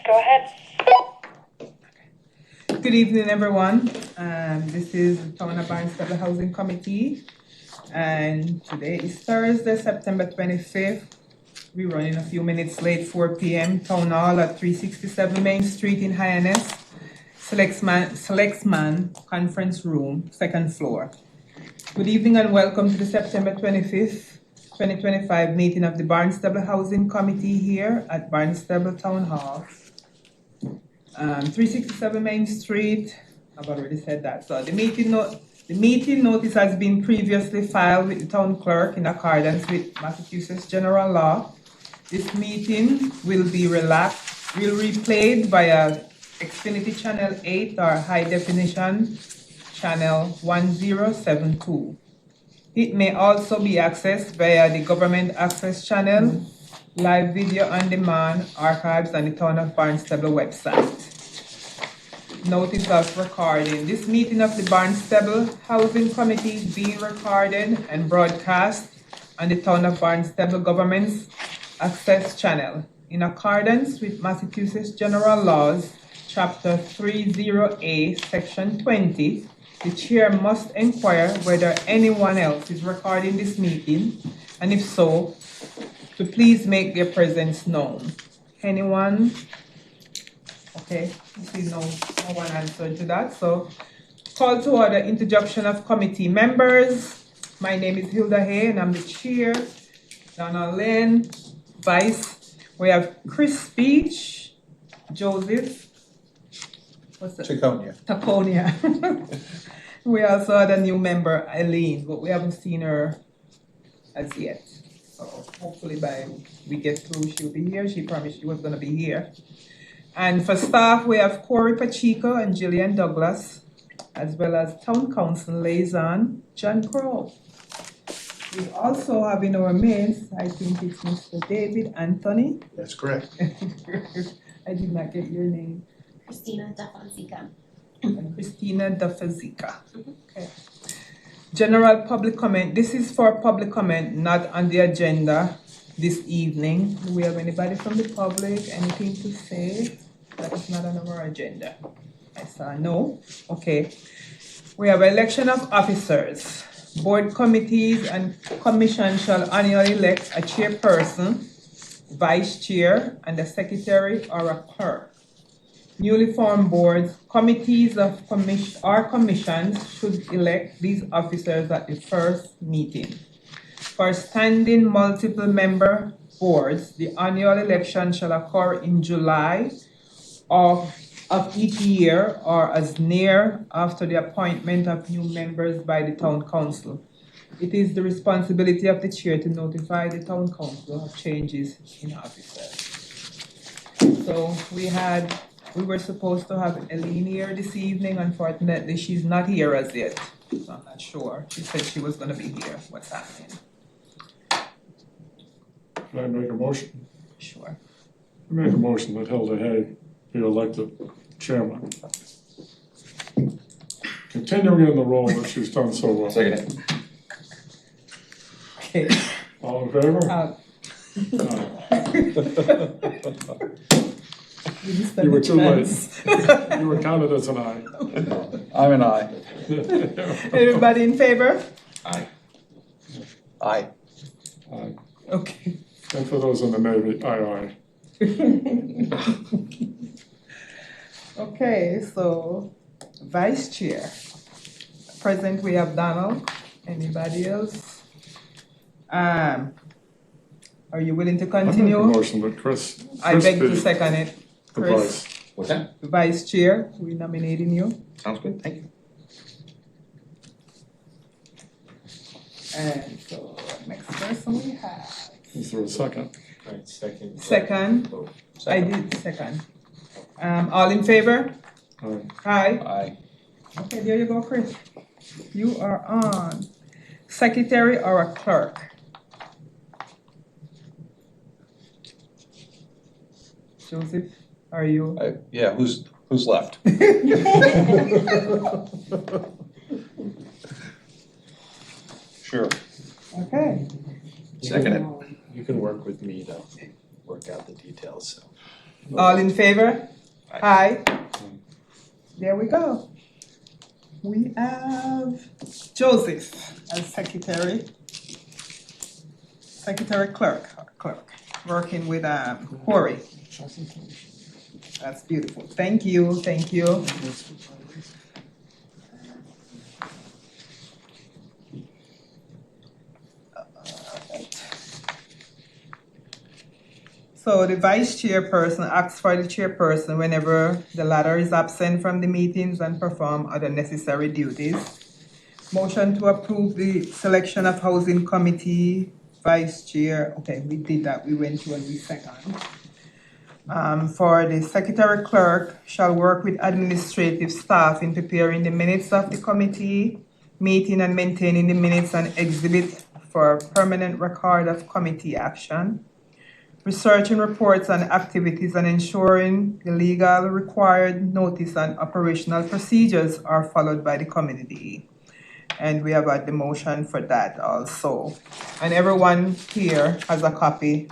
Go ahead. Good evening, everyone. This is the Town of Barnstable Housing Committee, and today is Thursday, September 25th. We're running a few minutes late, 4 p.m. Town Hall at 367 Main Street in Hyannis, Selectman Conference Room, second floor. Good evening and welcome to the September 25th, 2025 meeting of the Barnstable Housing Committee here at Barnstable Town Hall. 367 Main Street, I've already said that. So the meeting notice has been previously filed with the town clerk in accordance with Massachusetts general law. This meeting will be replayed via Xfinity Channel 8 or High Definition Channel 1072. It may also be accessed via the Government Access Channel, live video on demand, archives on the Town of Barnstable website. Notice of recording. This meeting of the Barnstable Housing Committee is being recorded and broadcast on the Town of Barnstable Government's Access Channel. In accordance with Massachusetts General Laws, Chapter 30A, Section 20, the chair must inquire whether anyone else is recording this meeting, and if so, to please make their presence known. Anyone? Okay, I see no one answered to that. So, call to order introduction of committee members. My name is Hilda Hay and I'm the chair. Donna Lynn, vice. We have Chris Speech, Joseph. What's that? Taconia. We also had a new member, Eileen, but we haven't seen her as yet. So hopefully by we get through, she'll be here. She promised she was going to be here. And for staff, we have Corey Pacheco and Jillian Douglas, as well as Town Council liaison, John Crow. We also have in our midst, I think it's Mr. David Anthony. That's correct. I did not get your name. Christina Dafanzika. And Christina Dafanzika. Okay. General public comment. This is for public comment, not on the agenda this evening. Do we have anybody from the public? Anything to say? That is not on our agenda. I saw no. Okay. We have election of officers. Board committees and commission shall annually elect a chairperson, vice chair, and a secretary or a clerk. Newly formed boards, committees of commissions should elect these officers at the first meeting. For standing multiple member boards, the annual election shall occur in July of each year or as near after the appointment of new members by the town council. It is the responsibility of the chair to notify the town council of changes in officers. So we were supposed to have Eileen here this evening. Unfortunately, she's not here as yet. So I'm not sure. She said she was going to be here. What's happening? Can I make a motion? Sure. I make a motion that Hilda Hay be elected chairman. Continuing in the role that she's done so well. Second. Okay. All in favor? You were too late. You were counted as an aye. I'm an aye. Everybody in favor? Aye. Aye. Aye. Okay. And for those in the Navy, aye. Okay, so vice chair. Present we have Donald. Anybody else? Are you willing to I make a continue? motion that Chris I beg to be second it. the Chris, vice. What's that? vice chair, we nominating you. Sounds good, thank you. And so next person we have. Is there a second? Right, second. Second. Oh, I did second. All in favor? Aye. Aye. Aye. Okay, there you go, Chris. You are on. Secretary or a clerk? Joseph, are you? Yeah, who's left? Sure. Okay. Second it. You can work with me to work out the details, so. All in favor? Aye. There we go. We have Joseph as secretary. Secretary clerk, working with Corey. That's beautiful. Thank you, thank you. So the vice chairperson acts for the chairperson whenever the latter is absent from the meetings and perform other necessary duties. Motion to approve the selection of housing committee vice chair. Okay, we did that. We went to a second. For the secretary clerk shall work with administrative staff in preparing the minutes of the committee meeting and maintaining the minutes and exhibit for permanent record of committee action. Researching reports and activities and ensuring the legal required notice and operational procedures are followed by the committee. And we have had the motion for that also. And everyone here has a copy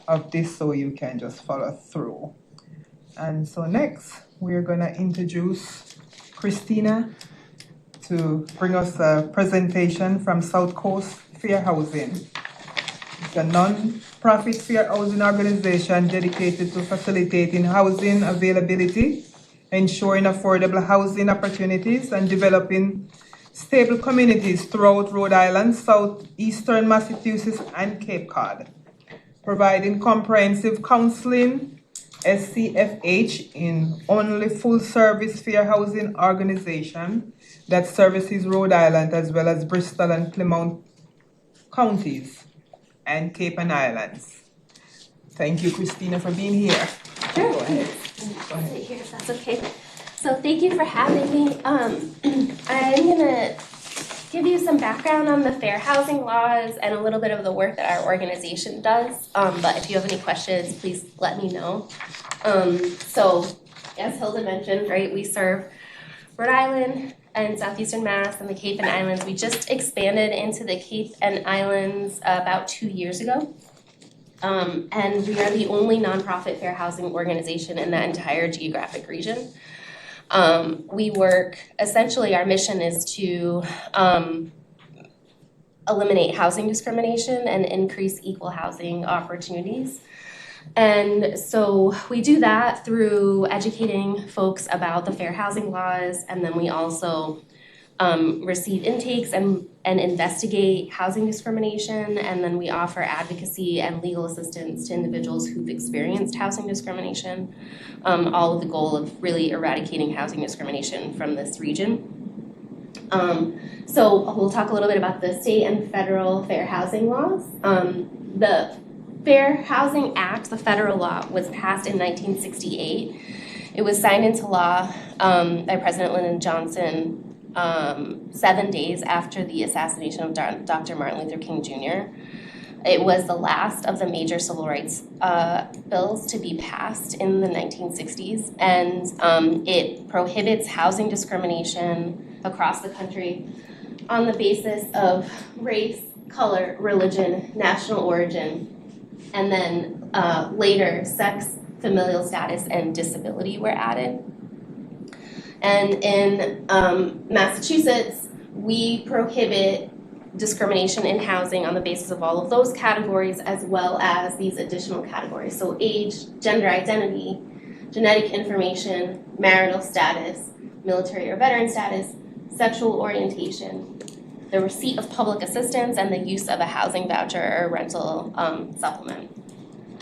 of this so you can just follow through. And so next, we're gonna introduce Christina to bring us a presentation from South Coast Fair Housing. It's a non-profit fair housing organization dedicated to facilitating housing availability, ensuring affordable housing opportunities, and developing stable communities throughout Rhode Island, southeastern Massachusetts, and Cape Cod. Providing comprehensive counseling, SCFH, in only full-service fair housing organization that services Rhode Island as well as Bristol and Plymouth counties and Cape and Islands. Thank you, Christina, for being here. Sure. Go ahead. Sit here if that's okay. So thank you for having me. I'm gonna give you some background on the fair housing laws and a little bit of the work that our organization does. But if you have any questions, please let me know. So as Hilda mentioned, right, we serve Rhode Island and Southeastern Mass and the Cape and Islands. We just expanded into the Cape and Islands about 2 years ago. And we are the only nonprofit fair housing organization in that entire geographic region. We work, essentially our mission is to eliminate housing discrimination and increase equal housing opportunities. And so we do that through educating folks about the fair housing laws, and then we also receive intakes and investigate housing discrimination, and then we offer advocacy and legal assistance to individuals who've experienced housing discrimination, all with the goal of really eradicating housing discrimination from this region. So we'll talk a little bit about the state and federal fair housing laws. The Fair Housing Act, the federal law, was passed in 1968. It was signed into law by President Lyndon Johnson 7 days after the assassination of Dr. Martin Luther King Jr. It was the last of the major civil rights bills to be passed in the 1960s, and it prohibits housing discrimination across the country on the basis of race, color, religion, national origin, and then later sex, familial status, and disability were added. And in Massachusetts, we prohibit discrimination in housing on the basis of all of those categories as well as these additional categories. So age, gender identity, genetic information, marital status, military or veteran status, sexual orientation, the receipt of public assistance, and the use of a housing voucher or rental supplement.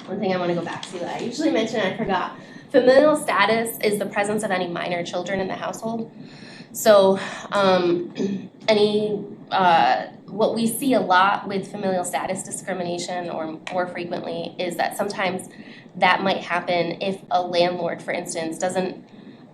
One thing I want to go back to that I usually mention and I forgot. Familial status is the presence of any minor children in the household. So what we see a lot with familial status discrimination, or more frequently, is that sometimes that might happen if a landlord, for instance, doesn't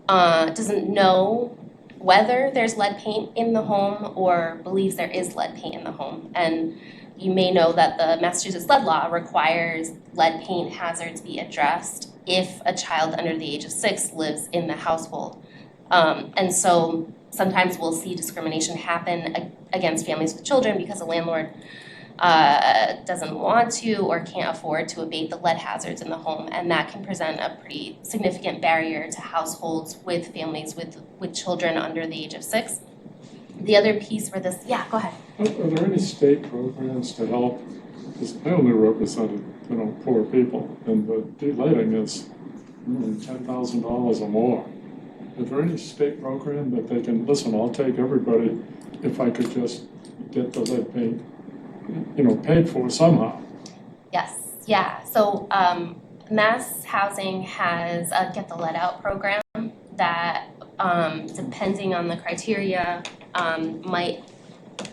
know whether there's lead paint in the home or believes there is lead paint in the home. And you may know that the Massachusetts lead law requires lead paint hazards be addressed if a child under the age of 6 lives in the household. And so sometimes we'll see discrimination happen against families with children because a landlord doesn't want to or can't afford to abate the lead hazards in the home, and that can present a pretty significant barrier to households with families with children under the age of 6. The other piece for this, yeah, go ahead. Are there any state programs to help? Because I only represented, poor people, and the delighting is $10,000 or more. Is there any state program that they can, listen, I'll take everybody if I could just get the lead paint, paid for somehow? Yes, yeah. So Mass Housing has a Get the Lead Out program that, depending on the criteria, might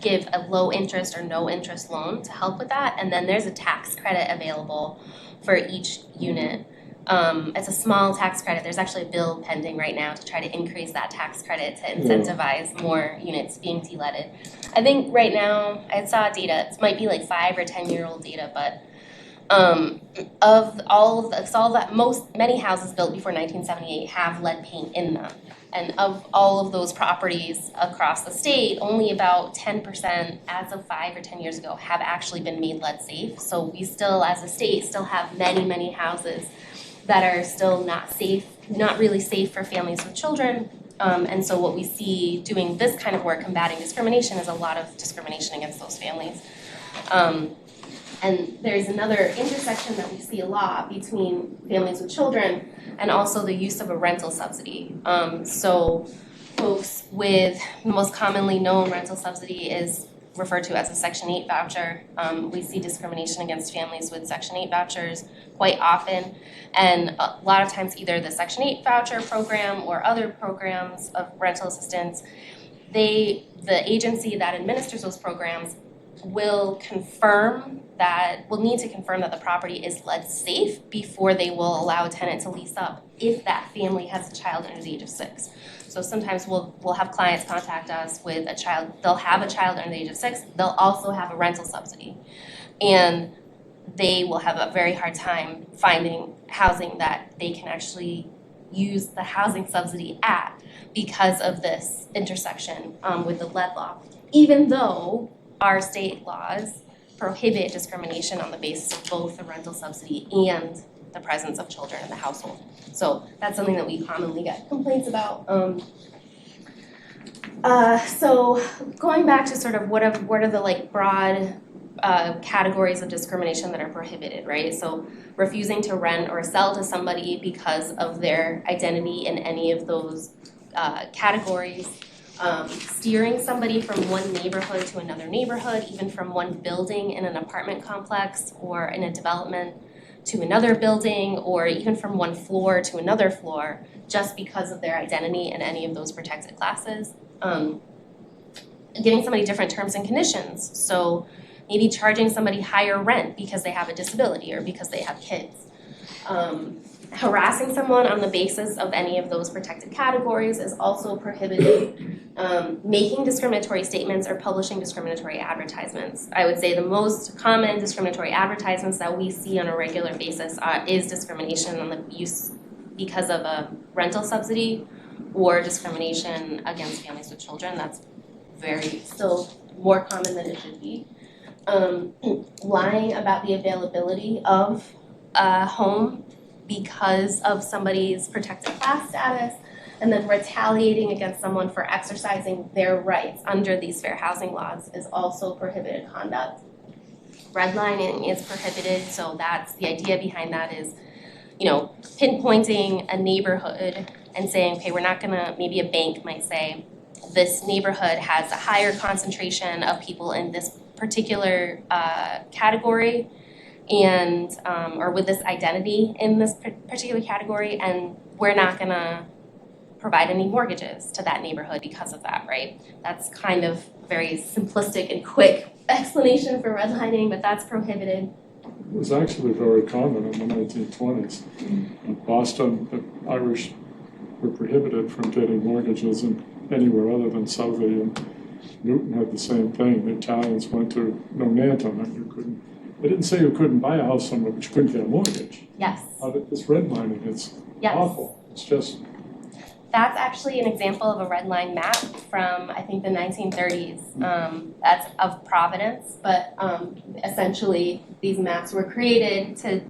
give a low interest or no interest loan to help with that. And then there's a tax credit available for each unit. It's a small tax credit. There's actually a bill pending right now to try to increase that tax credit to incentivize more units being de-leaded. I think right now, I saw data, it might be like 5 or 10-year-old data, but many houses built before 1978 have lead paint in them. And of all of those properties across the state, only about 10% as of 5 or 10 years ago have actually been made lead safe. So we still, as a state, still have many, many houses that are still not safe, not really safe for families with children. And so what we see doing this kind of work, combating discrimination, is a lot of discrimination against those families. And there's another intersection that we see a lot between families with children and also the use of a rental subsidy. So folks with the most commonly known rental subsidy is referred to as a Section 8 voucher. We see discrimination against families with Section 8 vouchers quite often. And a lot of times either the Section 8 voucher program or other programs of rental assistance, the agency that administers those programs will need to confirm that the property is lead safe before they will allow a tenant to lease up if that family has a child under the age of 6. So sometimes we'll have clients contact us with a child, they'll have a child under the age of 6, they'll also have a rental subsidy. And they will have a very hard time finding housing that they can actually use the housing subsidy at because of this intersection with the lead law. Even though our state laws prohibit discrimination on the basis of both the rental subsidy and the presence of children in the household. So that's something that we commonly get complaints about. So going back to sort of what are the like broad categories of discrimination that are prohibited, right? So refusing to rent or sell to somebody because of their identity in any of those categories. Steering somebody from one neighborhood to another neighborhood, even from one building in an apartment complex or in a development to another building, or even from one floor to another floor, just because of their identity in any of those protected classes. Giving somebody different terms and conditions, so maybe charging somebody higher rent because they have a disability or because they have kids. Harassing someone on the basis of any of those protected categories is also prohibited. Making discriminatory statements or publishing discriminatory advertisements. I would say the most common discriminatory advertisements that we see on a regular basis is discrimination on the use because of a rental subsidy or discrimination against families with children. That's still more common than it should be. Lying about the availability of a home because of somebody's protected class status, and then retaliating against someone for exercising their rights under these fair housing laws is also prohibited conduct. Redlining is prohibited, so that's the idea behind that is, pinpointing a neighborhood and saying, okay, we're not gonna, maybe a bank might say, this neighborhood has a higher concentration of people in this particular category, and or with this identity in this particular category, and we're not gonna provide any mortgages to that neighborhood because of that, right? That's kind of a very simplistic and quick explanation for redlining, but that's prohibited. It was actually very common in the 1920s. In Boston, the Irish were prohibited from getting mortgages anywhere other than Southie, and Newton had the same thing. The Italians went to Nantucket, and you couldn't. They didn't say you couldn't buy a house somewhere, but you couldn't get a mortgage. Yes. This redlining, it's awful. It's just. That's actually an example of a red line map from, I think, the 1930s. That's of Providence, but essentially these maps were created to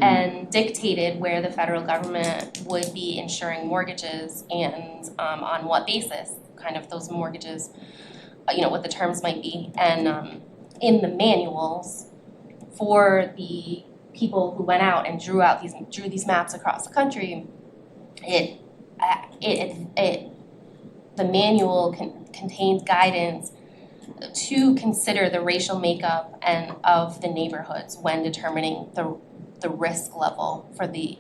and dictated where the federal government would be insuring mortgages and on what basis, kind of those mortgages, what the terms might be. And in the manuals for the people who went out and drew these maps across the country, the manual contains guidance to consider the racial makeup and of the neighborhoods when determining the risk level for the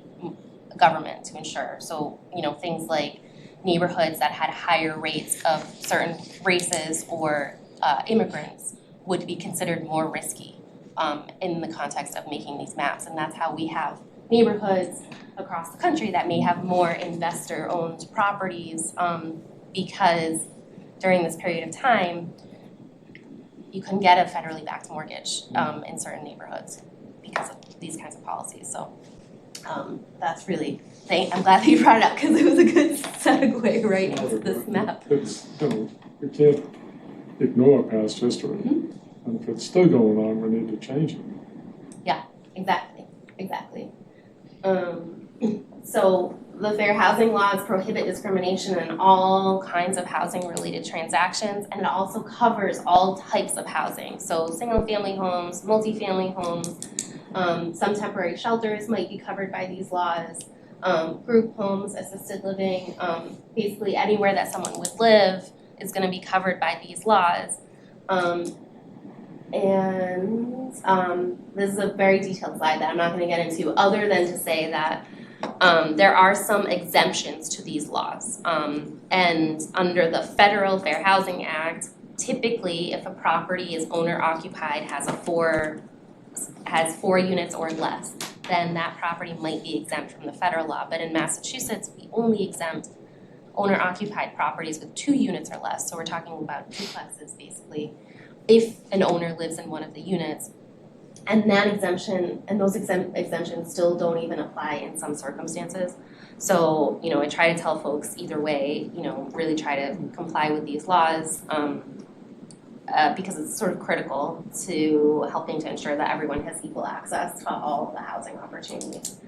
government to insure. So, things like neighborhoods that had higher rates of certain races or immigrants would be considered more risky in the context of making these maps. And that's how we have neighborhoods across the country that may have more investor-owned properties because during this period of time, you couldn't get a federally backed mortgage in certain neighborhoods because of these kinds of policies. So that's really, I'm glad that you brought it up because it was a good segue right into this map. It's, we can't ignore past history. Mm-hmm. And if it's still going on, we need to change it. Yeah, exactly. So the fair housing laws prohibit discrimination in all kinds of housing related transactions, and it also covers all types of housing. So single family homes, multifamily homes, some temporary shelters might be covered by these laws, group homes, assisted living, basically anywhere that someone would live is gonna be covered by these laws. This is a very detailed slide that I'm not gonna get into, other than to say that there are some exemptions to these laws. And under the Federal Fair Housing Act, typically if a property is owner occupied, has four units or less, then that property might be exempt from the federal law. But in Massachusetts, we only exempt owner occupied properties with 2 units or less. So we're talking about duplexes basically, if an owner lives in one of the units. And that exemption, and those exemptions still don't even apply in some circumstances. So, I try to tell folks either way, really try to comply with these laws because it's sort of critical to helping to ensure that everyone has equal access to all the housing opportunities.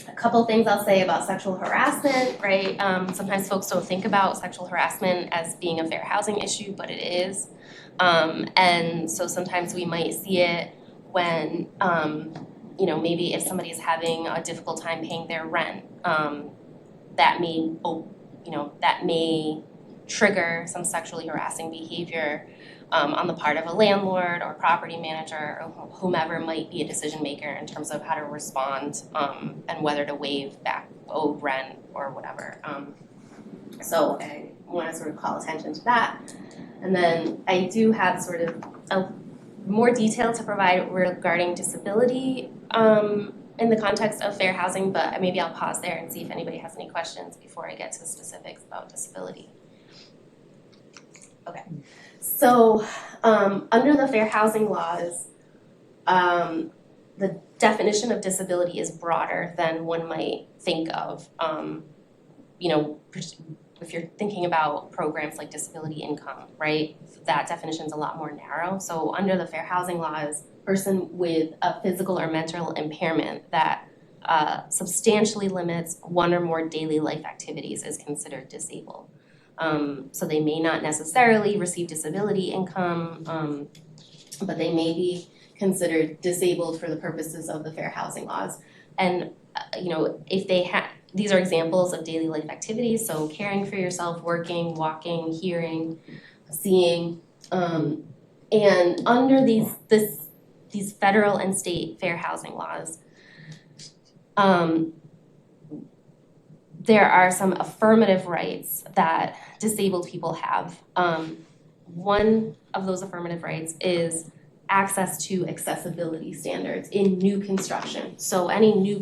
A couple things I'll say about sexual harassment, right? Sometimes folks don't think about sexual harassment as being a fair housing issue, but it is. And so sometimes we might see it when, maybe if somebody is having a difficult time paying their rent, that may trigger some sexually harassing behavior on the part of a landlord or property manager or whomever might be a decision maker in terms of how to respond and whether to waive back owed rent or whatever. So I want to sort of call attention to that. And then I do have sort of a more detail to provide regarding disability in the context of fair housing, but maybe I'll pause there and see if anybody has any questions before I get to specifics about disability. Okay, so under the fair housing laws, the definition of disability is broader than one might think of. If you're thinking about programs like disability income, right, that definition is a lot more narrow. So under the fair housing laws, a person with a physical or mental impairment that substantially limits one or more daily life activities is considered disabled. So they may not necessarily receive disability income, but they may be considered disabled for the purposes of the fair housing laws. And if they have, these are examples of daily life activities, so caring for yourself, working, walking, hearing, seeing, and under these federal and state fair housing laws, there are some affirmative rights that disabled people have. One of those affirmative rights is access to accessibility standards in new construction. So any new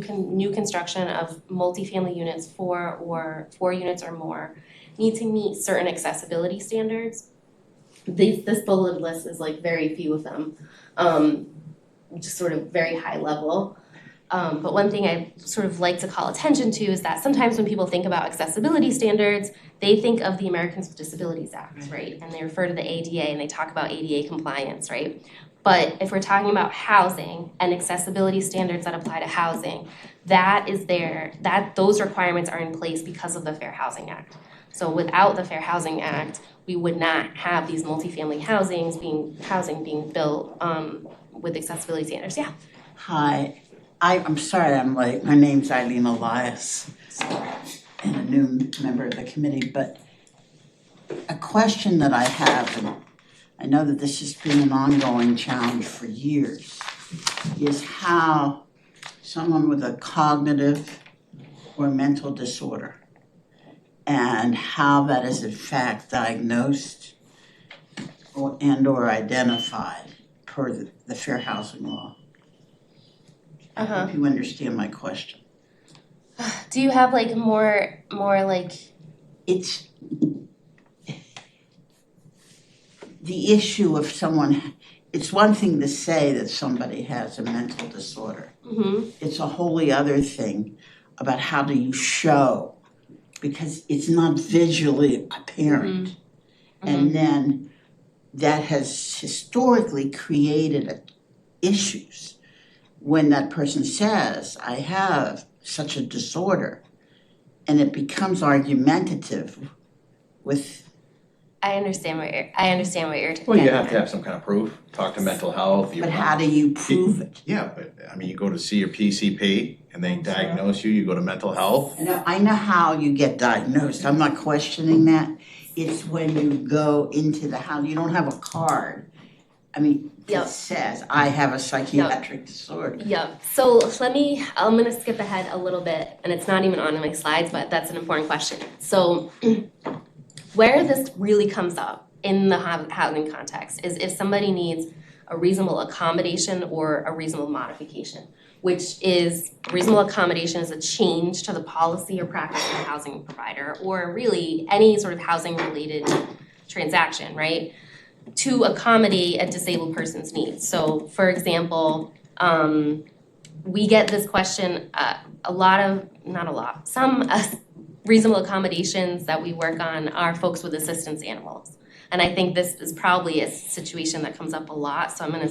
construction of multifamily units, 4 units or more, need to meet certain accessibility standards. This bulleted list is like very few of them, just sort of very high level. But one thing I sort of like to call attention to is that sometimes when people think about accessibility standards, they think of the Americans with Disabilities Act, right? And they refer to the ADA and they talk about ADA compliance, right? But if we're talking about housing and accessibility standards that apply to housing, those requirements are in place because of the Fair Housing Act. So without the Fair Housing Act, we would not have these multifamily housing being built with accessibility standards. Yeah. Hi, I'm sorry I'm late. My name's Eileen Elias, and a new member of the committee, but a question that I have, and I know that this has been an ongoing challenge for years, is how someone with a cognitive or mental disorder and how that is in fact diagnosed or identified per the Fair Housing Law. I hope you understand my question. Do you have like more like? It's the issue of someone, it's one thing to say that somebody has a mental disorder. Mm-hmm. It's a wholly other thing about how do you show, because it's not visually apparent. Mm-hmm. And then that has historically created issues when that person says, I have such a disorder, and it becomes argumentative with. I understand what you're Well, you have to have some kind of proof, talk to mental health. But how do you prove it? Yeah, but I mean, you go to see your PCP and they diagnose you, you go to mental health. I know how you get diagnosed. I'm not questioning that. It's when you go into the house, you don't have a card. I mean, Yep. it says, I have a psychiatric disorder. Yeah, so I'm gonna skip ahead a little bit, and it's not even on my slides, but that's an important question. So where this really comes up in the housing context is if somebody needs a reasonable accommodation or a reasonable modification, which is reasonable accommodation is a change to the policy or practice of the housing provider, or really any sort of housing related transaction, right? To accommodate a disabled person's needs. So for example, we get this question, some reasonable accommodations that we work on are folks with assistance animals. And I think this is probably a situation that comes up a lot, so I'm gonna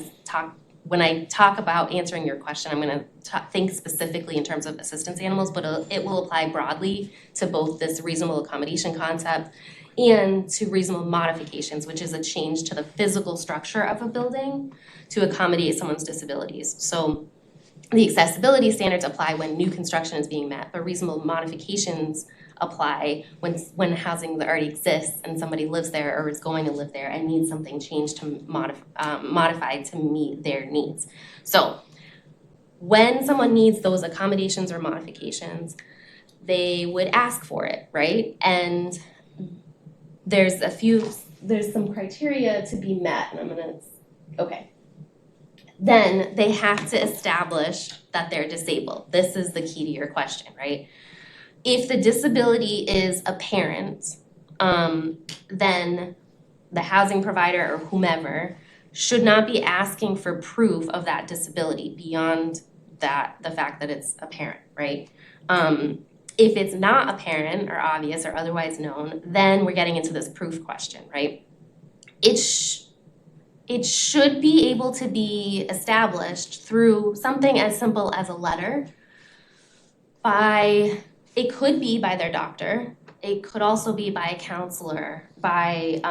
when I talk about answering your question, I'm gonna think specifically in terms of assistance animals, but it will apply broadly to both this reasonable accommodation concept and to reasonable modifications, which is a change to the physical structure of a building to accommodate someone's disabilities. So the accessibility standards apply when new construction is being met, but reasonable modifications apply when housing that already exists and somebody lives there or is going to live there and needs something changed to modified to meet their needs. So when someone needs those accommodations or modifications, they would ask for it, right? And there's some criteria to be met, and then they have to establish that they're disabled. This is the key to your question, right? If the disability is apparent, then the housing provider or whomever should not be asking for proof of that disability beyond the fact that it's apparent, right? If it's not apparent or obvious or otherwise known, then we're getting into this proof question, right? It should be able to be established through something as simple as a letter it could be by their doctor, it could also be by a counselor, by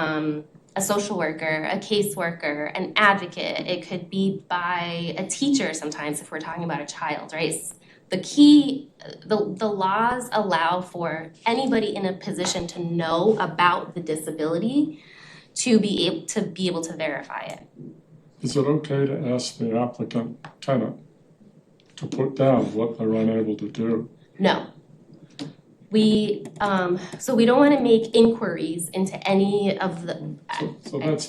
a social worker, a caseworker, an advocate, it could be by a teacher sometimes if we're talking about a child, right? The laws allow for anybody in a position to know about the disability to be able to verify it. Is it okay to ask the applicant tenant to put down what they're unable to do? No. So we don't want to make inquiries into any of the. So that's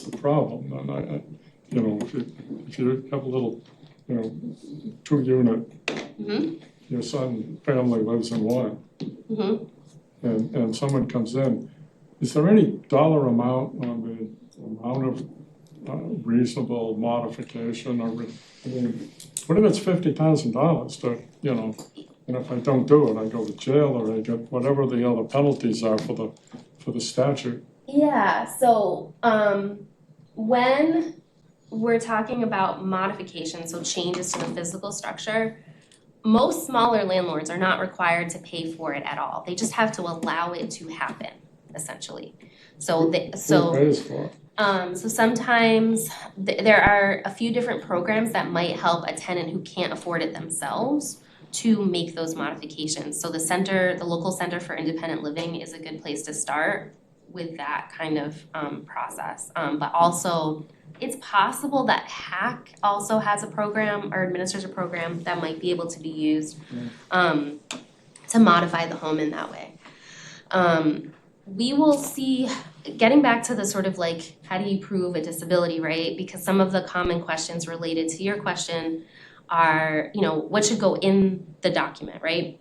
the problem. And I if you have a little, 2-unit, Mm-hmm. your son family lives in one, Mm-hmm. and someone comes in, is there any dollar amount on the amount of reasonable modification I mean, what if it's $50,000 that, and if I don't do it, I go to jail or I get whatever the other penalties are for the statute? Yeah, so when we're talking about modifications, so changes to the physical structure, most smaller landlords are not required to pay for it at all. They just have to allow it to happen, essentially. Who pays for it? So sometimes there are a few different programs that might help a tenant who can't afford it themselves to make those modifications. So the local Center for Independent Living is a good place to start with that kind of process. But also, it's possible that HAC also has a program or administers a program that might be able to be used to modify the home in that way. We will see, getting back to the sort of like, how do you prove a disability, right? Because some of the common questions related to your question are, what should go in the document, right?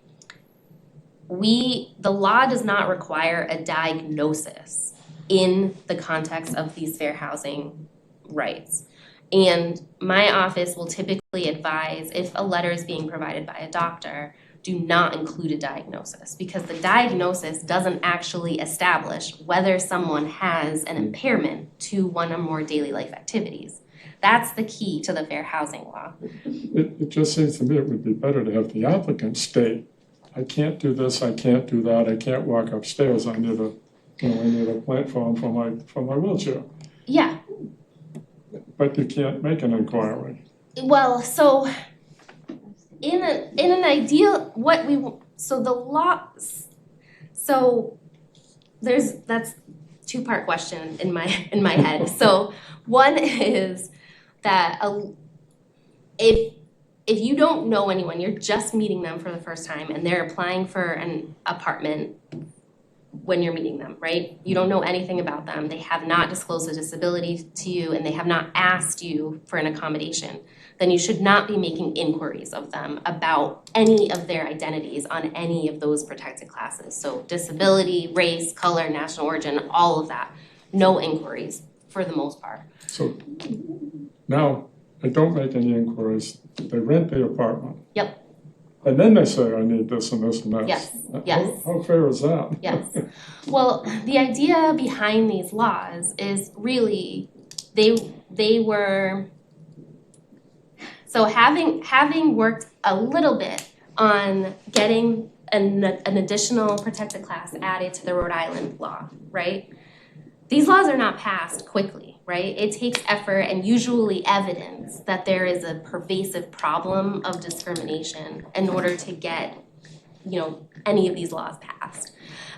The law does not require a diagnosis in the context of these fair housing rights. And my office will typically advise, if a letter is being provided by a doctor, do not include a diagnosis, because the diagnosis doesn't actually establish whether someone has an impairment to one or more daily life activities. That's the key to the fair housing law. It just seems to me it would be better to have the applicant state, I can't do this, I can't do that, I can't walk upstairs, I need a platform for my wheelchair. Yeah, But you can't make an inquiry. well, so in an ideal, that's two-part question in my head. So one is that if you don't know anyone, you're just meeting them for the first time and they're applying for an apartment when you're meeting them, right? You don't know anything about them, they have not disclosed a disability to you, and they have not asked you for an accommodation, then you should not be making inquiries of them about any of their identities on any of those protected classes. So disability, race, color, national origin, all of that. No inquiries for the most part. So now I don't make any inquiries, they rent the apartment. Yep. And then they say, I need this and this and this. Yes. How fair is that? Yes. Well, the idea behind these laws is really, they were, so having worked a little bit on getting an additional protected class added to the Rhode Island law, right? These laws are not passed quickly, right? It takes effort and usually evidence that there is a pervasive problem of discrimination in order to get, any of these laws passed.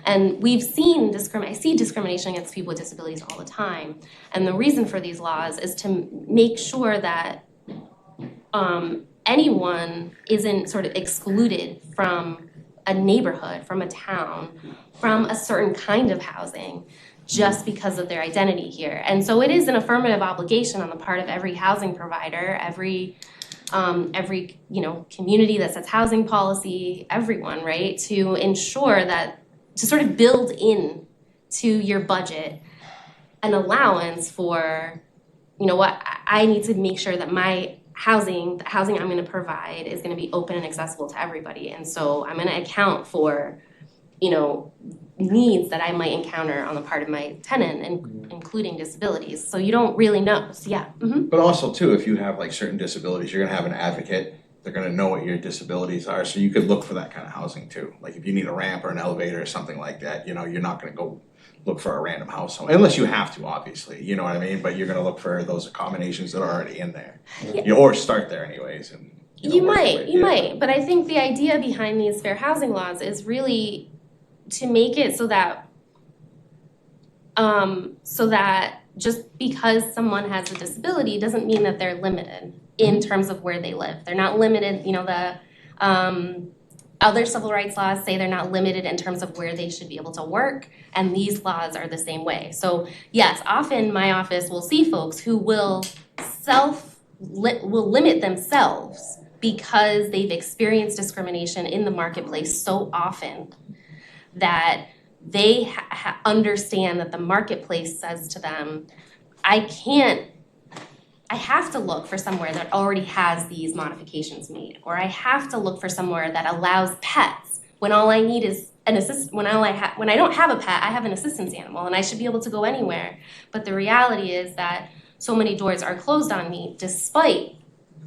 And we've seen I see discrimination against people with disabilities all the time. And the reason for these laws is to make sure that anyone isn't sort of excluded from a neighborhood, from a town, from a certain kind of housing, just because of their identity here. And so it is an affirmative obligation on the part of every housing provider, every community that sets housing policy, everyone, right, to ensure that, to sort of build in to your budget an allowance for, I need to make sure that the housing I'm gonna provide is gonna be open and accessible to everybody. And so I'm gonna account for, needs that I might encounter on the part of my tenant, including disabilities. So you don't really know. So yeah. Mm-hmm. But also too, if you have like certain disabilities, you're gonna have an advocate. They're gonna know what your disabilities are, so you could look for that kind of housing too. Like if you need a ramp or an elevator or something like that, you're not gonna go look for a random house home, unless you have to, obviously, you know what I mean? But you're gonna look for those accommodations that are already in there. Yeah. Or start there anyways, and You might, but I think the idea behind these fair housing laws is really to make it so that just because someone has a disability doesn't mean that they're limited in terms of where they live. They're not limited, the other civil rights laws say they're not limited in terms of where they should be able to work, and these laws are the same way. So yes, often my office will see folks who will limit themselves because they've experienced discrimination in the marketplace so often that they understand that the marketplace says to them, I can't I have to look for somewhere that already has these modifications made, or I have to look for somewhere that allows pets when all I need is an when I don't have a pet, I have an assistance animal, and I should be able to go anywhere. But the reality is that so many doors are closed on me despite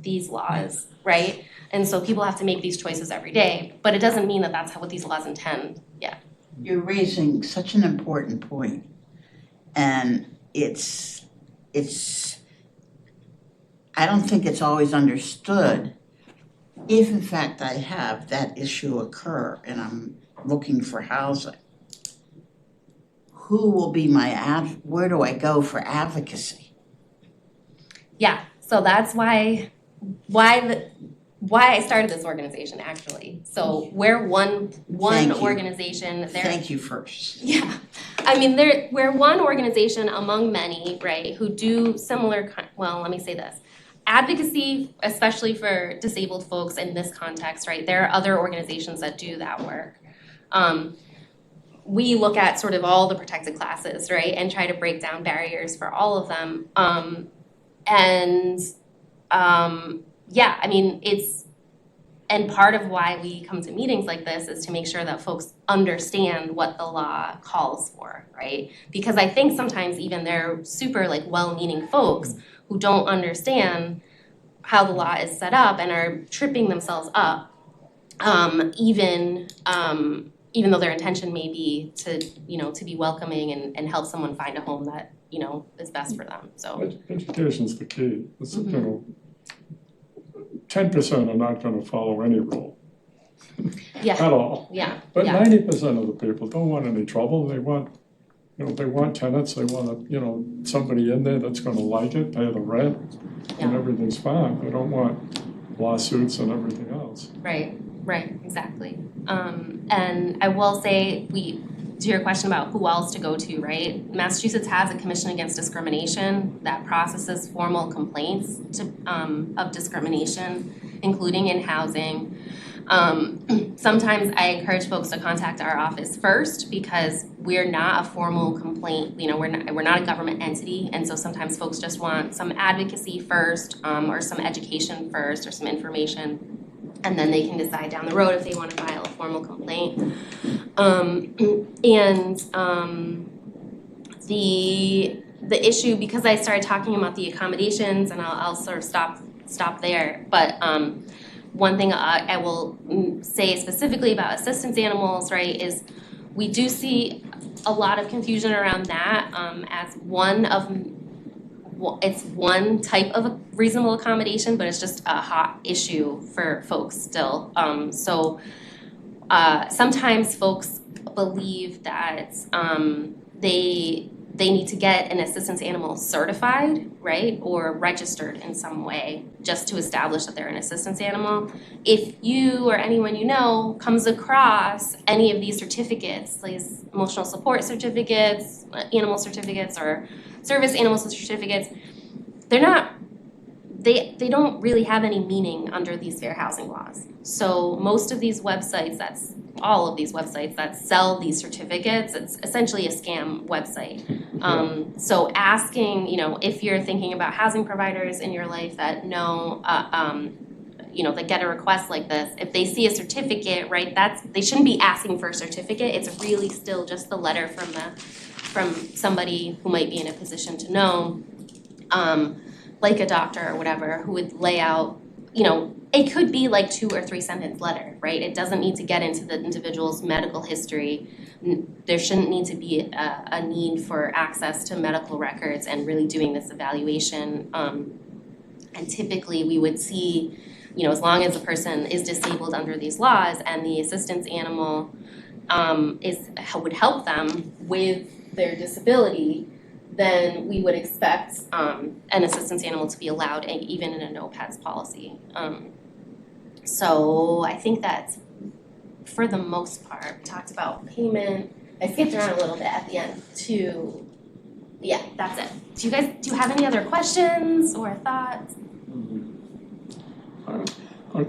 these laws, right? And so people have to make these choices every day, but it doesn't mean that that's what these laws intend. Yeah. You're raising such an important point, and it's I don't think it's always understood if in fact I have that issue occur and I'm looking for housing. Who will be where do I go for advocacy? Yeah, so that's why I started this organization actually. So we're one Thank you. organization. Thank you first. Yeah, I mean we're one organization among many, right? Who do similar. Well, let me say this: advocacy, especially for disabled folks in this context, right? There are other organizations that do that work. We look at sort of all the protected classes, right, and try to break down barriers for all of them. Yeah, I mean, and part of why we come to meetings like this is to make sure that folks understand what the law calls for, right? Because I think sometimes even they're super like well-meaning folks who don't understand how the law is set up and are tripping themselves up, even though their intention may be to, to be welcoming and help someone find a home that, is best for them, so. Education's the key. It's, 10% are not gonna follow any rule. Yeah. At all. Yeah, But yeah. 90% of the people don't want any trouble. They want, they want tenants, they want, somebody in there that's gonna like it, pay the rent, and Yeah. everything's fine. They don't want lawsuits and everything else. Right, exactly. And I will say, to your question about who else to go to, right? Massachusetts has a Commission Against Discrimination that processes formal complaints of discrimination, including in housing. Sometimes I encourage folks to contact our office first because we're not a formal complaint, we're not a government entity, and so sometimes folks just want some advocacy first, or some education first, or some information, and then they can decide down the road if they want to file a formal complaint. The issue, because I started talking about the accommodations, and I'll sort of stop there, but one thing I will say specifically about assistance animals, right, is we do see a lot of confusion around that as it's one type of a reasonable accommodation, but it's just a hot issue for folks still. Sometimes folks believe that they need to get an assistance animal certified, right, or registered in some way just to establish that they're an assistance animal. If you or anyone you know comes across any of these certificates, these emotional support certificates, animal certificates, or service animal certificates, they don't really have any meaning under these fair housing laws. So most of these websites, all of these websites that sell these certificates, it's essentially a scam website. So asking, if you're thinking about housing providers in your life that that get a request like this, if they see a certificate, right, they shouldn't be asking for a certificate. It's really still just the letter from somebody who might be in a position to know, like a doctor or whatever, who would lay out, it could be like 2 or 3 sentence letter, right? It doesn't need to get into the individual's medical history. There shouldn't need to be a need for access to medical records and really doing this evaluation. And typically we would see, as long as a person is disabled under these laws and the assistance animal would help them with their disability, then we would expect an assistance animal to be allowed even in a no pets policy. So I think that for the most part, we talked about payment. I skipped around a little bit at the end too. Yeah, that's it. Do you have any other questions or thoughts?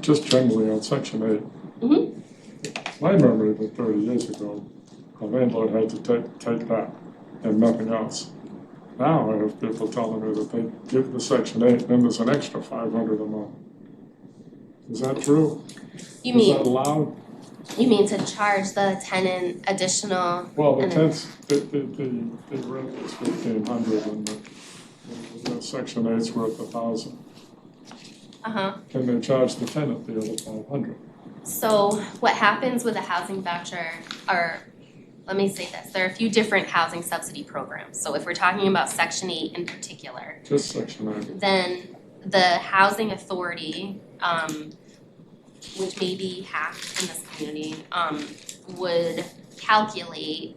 Just generally on Section 8. Mm-hmm. My memory of it 30 years ago, a landlord had to take that and nothing else. Now I have people telling me that they give the Section 8 and then there's an extra 500 a month. Is that true? You Is that mean, allowed? you mean to charge the tenant additional? Well, the and then- tenants, the rent is 1,500 and the Section 8's worth 1,000. Uh-huh. Can they charge the tenant the other 500? So what happens with a housing voucher, or let me say this, there are a few different housing subsidy programs. So if we're talking about Section 8 in particular, Just Section 8. then the housing authority, which may be half in this community, would calculate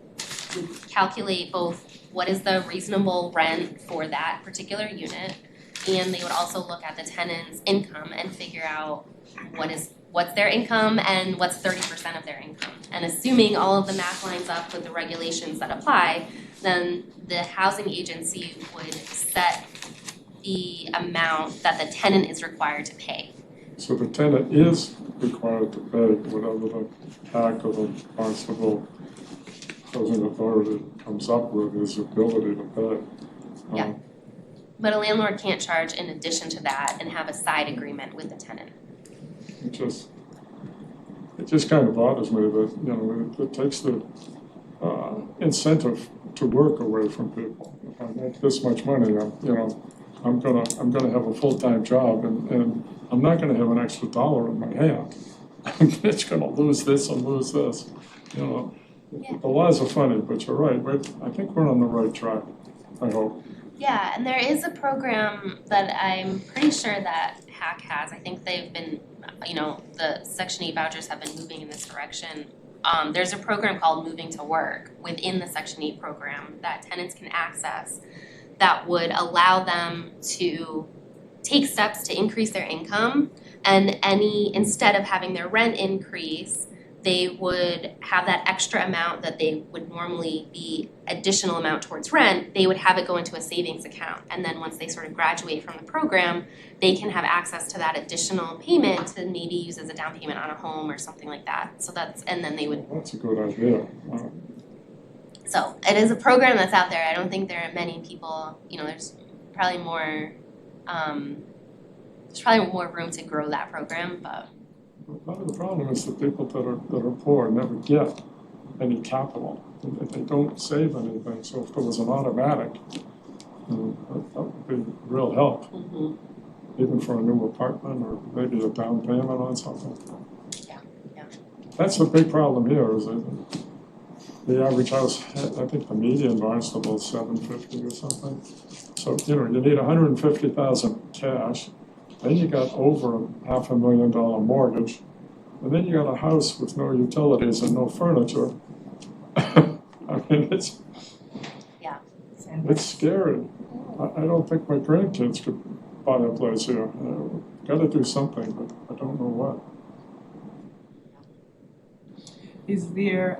both what is the reasonable rent for that particular unit, and they would also look at the tenant's income and figure out what's their income and what's 30% of their income. And assuming all of the math lines up with the regulations that apply, then the housing agency would set the amount that the tenant is required to pay. So the tenant is required to pay whatever the act of the Barnstable Housing Authority comes up with his ability to pay. Yeah. But a landlord can't charge in addition to that and have a side agreement with the tenant. It just kind of bothers me that, you know, it takes the incentive to work away from people. If I make this much money, I'm gonna have a full-time job and I'm not gonna have an extra dollar in my hand. I'm just gonna lose this and lose this, you know. Yeah. The laws are funny, but you're right, I think we're on the right track, I hope. Yeah, and there is a program that I'm pretty sure that HAC has. I think they've been, the Section 8 vouchers have been moving in this direction. There's a program called Moving to Work within the Section 8 program that tenants can access that would allow them to take steps to increase their income, and instead of having their rent increase, they would have that extra amount that they would normally be additional amount towards rent, they would have it go into a savings account. And then once they sort of graduate from the program, they can have access to that additional payment to maybe use as a down payment on a home or something like that. So and then they would. That's a good idea. So it is a program that's out there. I don't think there are many people, there's probably more room to grow that program, but. Part of the problem is the people that are poor never get any capital. They don't save anything, so if there was an automatic, that would be real help. Mm-hmm. Even for a new apartment or maybe a down payment on something. Yeah. That's the big problem here, is that the average house, I think the median Barnstable is $750 or something. So, you need $150,000 cash. Then you got over $500,000 mortgage, and then you got a house with no utilities and no furniture. I mean, it's scary. I don't think my grandkids could buy a place here. Got to do something, but I don't know what. Is there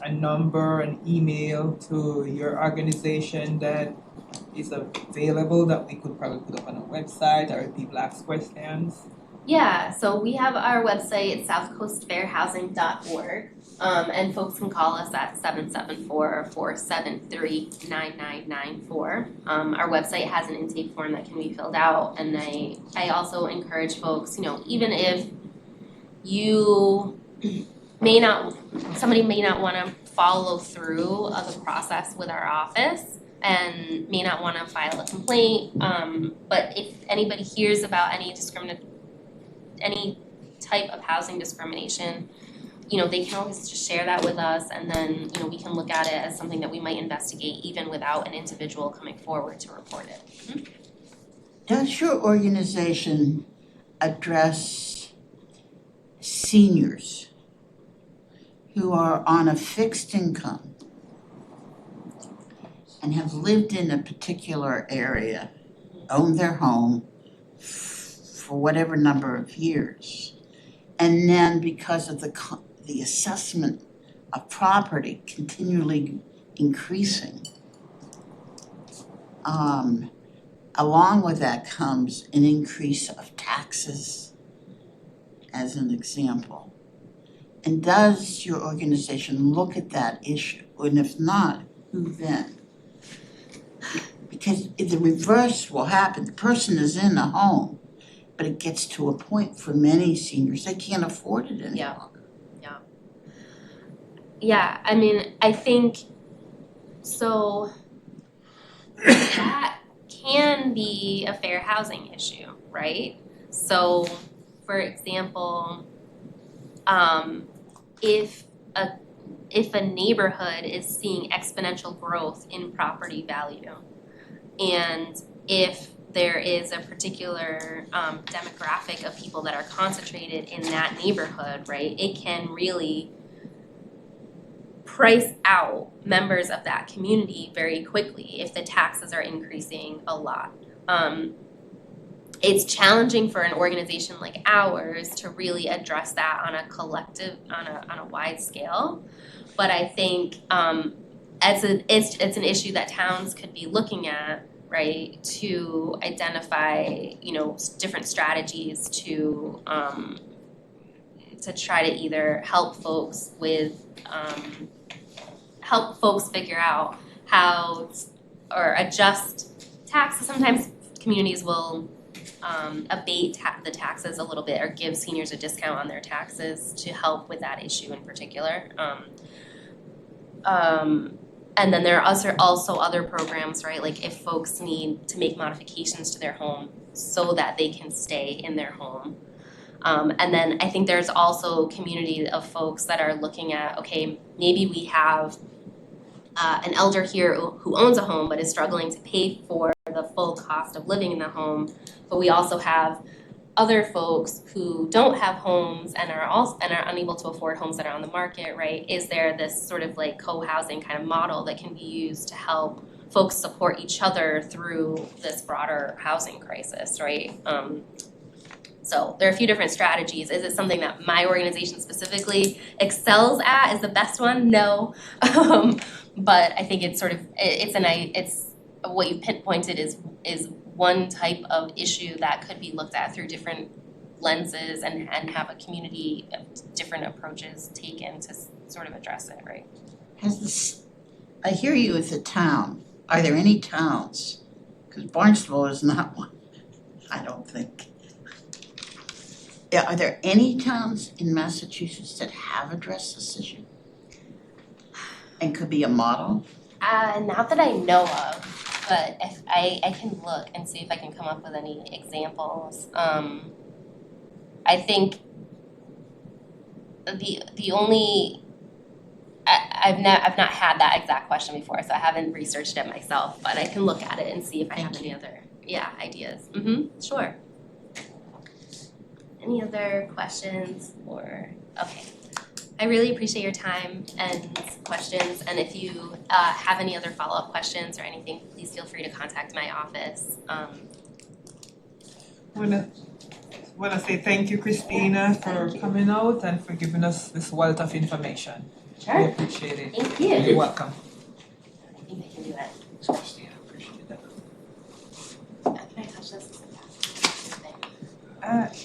a number, an email to your organization that is available that we could probably put up on our website, or if people ask questions? Yeah, so we have our website, it's southcoastfairhousing.org, and folks can call us at 774-473-9994. Our website has an intake form that can be filled out, and I also encourage folks, even if somebody may not want to follow through the process with our office and may not want to file a complaint, but if anybody hears about any type of housing discrimination, they can always just share that with us, and then, we can look at it as something that we might investigate even without an individual coming forward to report it. Mm-hmm. Does your organization address seniors who are on a fixed income and have lived in a particular area, own their home for whatever number of years, and then because of the assessment of property continually increasing, along with that comes an increase of taxes, as an example? And does your organization look at that issue? And if not, who then? Because if the reverse will happen, the person is in a home, but it gets to a point for many seniors, they can't afford it any Yeah. longer. Yeah, I mean, I think, so that can be a fair housing issue, right? So, for example, if a neighborhood is seeing exponential growth in property value, and if there is a particular demographic of people that are concentrated in that neighborhood, right, it can really price out members of that community very quickly if the taxes are increasing a lot. It's challenging for an organization like ours to really address that on a collective, on a wide scale. But I think it's an issue that towns could be looking at, right, to identify, different strategies to try to either help folks figure out how or adjust taxes. Sometimes communities will abate the taxes a little bit or give seniors a discount on their taxes to help with that issue in particular. And then there are also other programs, right? Like if folks need to make modifications to their home so that they can stay in their home. And then I think there's also a community of folks that are looking at, okay, maybe we have an elder here who owns a home but is struggling to pay for the full cost of living in the home, but we also have other folks who don't have homes and are unable to afford homes that are on the market, right? Is there this sort of like co-housing kind of model that can be used to help folks support each other through this broader housing crisis, right? So there are a few different strategies. Is it something that my organization specifically excels at? Is the best one? No. But I think it's sort of it's what you pinpointed is one type of issue that could be looked at through different lenses and have a community of different approaches taken to sort of address it, right? I hear you with the town. Are there any towns? Because Barnstable is not one, I don't think. Yeah, are there any towns in Massachusetts that have addressed this issue? And could be a model? Not that I know of, but if I can look and see if I can come up with any examples. I think the only I've not had that exact question before, so I haven't researched it myself, but I can look at it and see if I have any other ideas. Sure. Any other questions or okay. I really appreciate your time and questions, and if you have any other follow-up questions or anything, please feel free to contact my office. Wanna say thank you, Christina, for coming out and for giving us this wealth of information. We Sure. appreciate it. Thank you. You're welcome. I think I can do it. Christina, appreciate that. Can I touch this?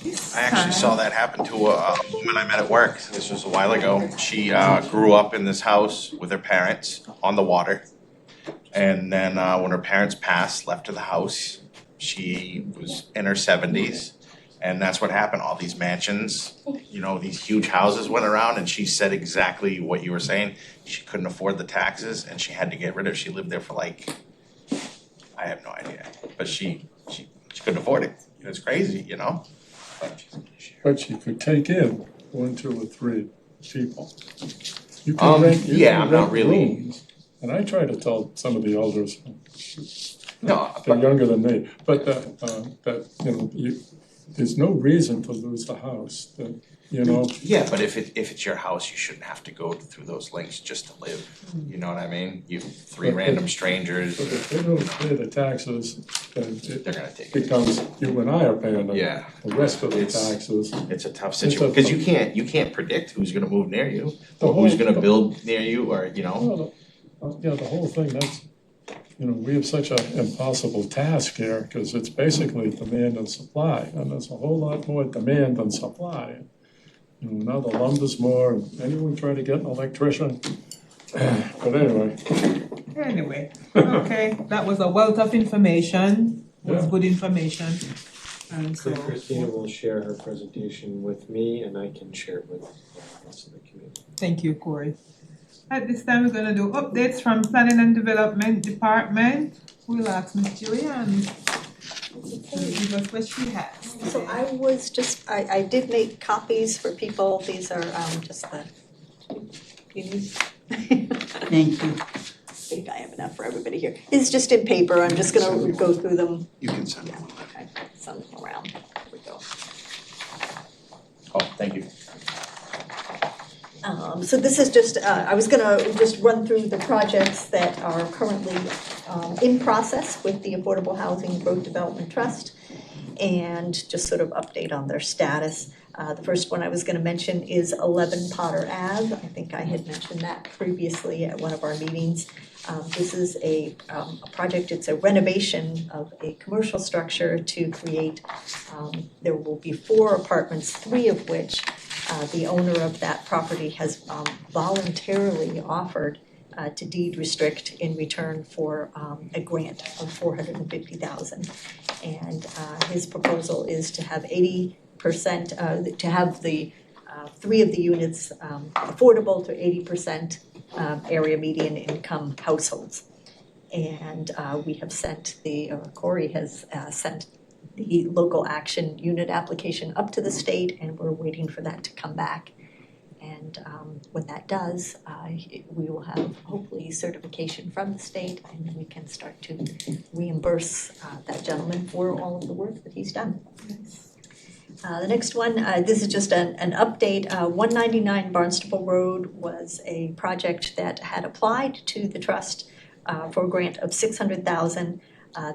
This I actually time- saw that happen to a woman I met at work. This was a while ago. She grew up in this house with her parents on the water. And then when her parents passed, left her the house. She was in her 70s. And that's what happened. All these mansions, these huge houses went around, and she said exactly what you were saying. She couldn't afford the taxes and she had to get rid of it. She lived there for I have no idea. But she couldn't afford it. It's crazy, But she could take in 1, 2, or 3 people. You can rent, you yeah, can I'm not rent really- rooms. And I try to tell some of the elders, No, they're younger than me, but there's no reason to lose the house, Yeah, but if it's your house, you shouldn't have to go through those links just to live. You know what I mean? You 3 But random strangers, But if they don't pay the taxes, then it they're gonna take it. becomes, you and I are paying Yeah, the rest of the It's- taxes. it's a tough It's situation, a- because you can't predict who's gonna move near you, The or who's whole- gonna build near you, or, Well, the whole thing, that's, we have such an impossible task here, because it's basically demand and supply, and there's a whole lot more demand than supply. Now the lumber's more, and anyone try to get an electrician? But anyway, Anyway, okay, that was a wealth of information, it was Yeah. good information. And so, Christina will share her presentation with me and I can share it with the rest of the community. thank you, Corey. At this time, we're gonna do updates from Planning and Development Department. We'll ask Ms. Julianne to give us what she has. So I did make copies for people, these are just the, you need? Thank you. I think I have enough for everybody here. It's just in paper, I'm just gonna go through them. You can send Yeah, okay, send them around, there we go. Oh, thank you. So this is just, I was gonna just run through the projects that are currently in process with the Affordable Housing Growth Development Trust and just sort of update on their status. The first one I was gonna mention is 11 Potter Ave. I think I had mentioned that previously at one of our meetings. This is a project, it's a renovation of a commercial structure to create, there will be 4 apartments, 3 of which the owner of that property has voluntarily offered to deed restrict in return for a grant of $450,000. And his proposal is to have 80%, to have the 3 of the units affordable to 80% area median income households. And we have sent Corey has sent the local action unit application up to the state, and we're waiting for that to come back. And when that does, we will have hopefully certification from the state, and then we can start to reimburse that gentleman for all of the work that he's done. The next one, this is just an update. 199 Barnstable Road was a project that had applied to the trust for a grant of $600,000.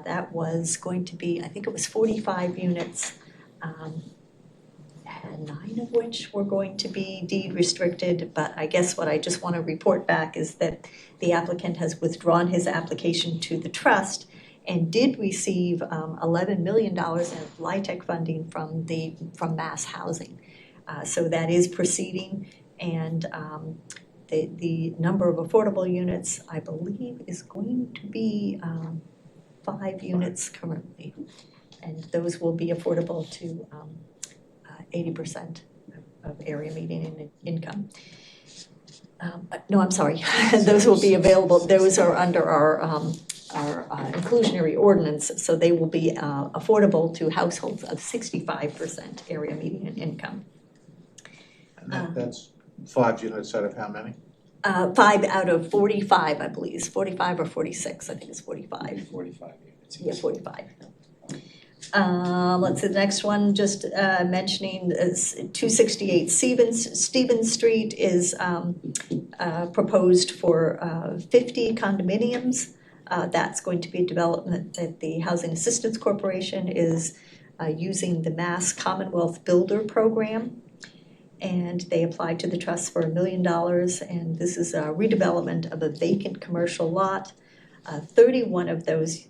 That was going to be, I think it was 45 units, and 9 of which were going to be deed restricted. But I guess what I just want to report back is that the applicant has withdrawn his application to the trust and did receive $11 million in LIHTC funding from Mass Housing. So that is proceeding, and the number of affordable units, I believe, is going to be 5 units currently, and those will be affordable to 80% of area median income. No, I'm sorry, those will be available, those are under our inclusionary ordinance, so they will be affordable to households of 65% area median income. And that's 5 units out of how many? 5 out of 45, I believe, 45 or 46, I think it's 45. 45 units. Yeah, 45. Let's see, the next one, just mentioning is 268 Stevens Street is proposed for 50 condominiums. That's going to be a development that the Housing Assistance Corporation is using the Mass Commonwealth Builder Program. And they applied to the trust for $1 million, and this is a redevelopment of a vacant commercial lot. 31 of those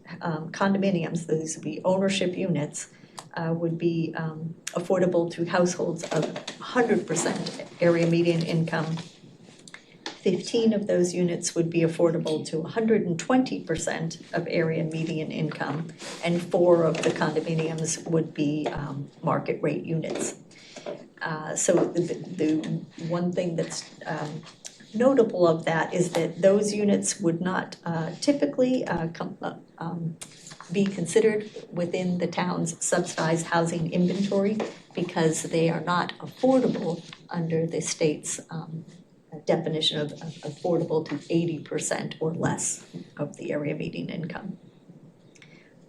condominiums, those would be ownership units, would be affordable to households of 100% area median income. 15 of those units would be affordable to 120% of area median income, and 4 of the condominiums would be market rate units. So the one thing that's notable of that is that those units would not typically be considered within the town's subsidized housing inventory because they are not affordable under the state's definition of affordable to 80% or less of the area median income.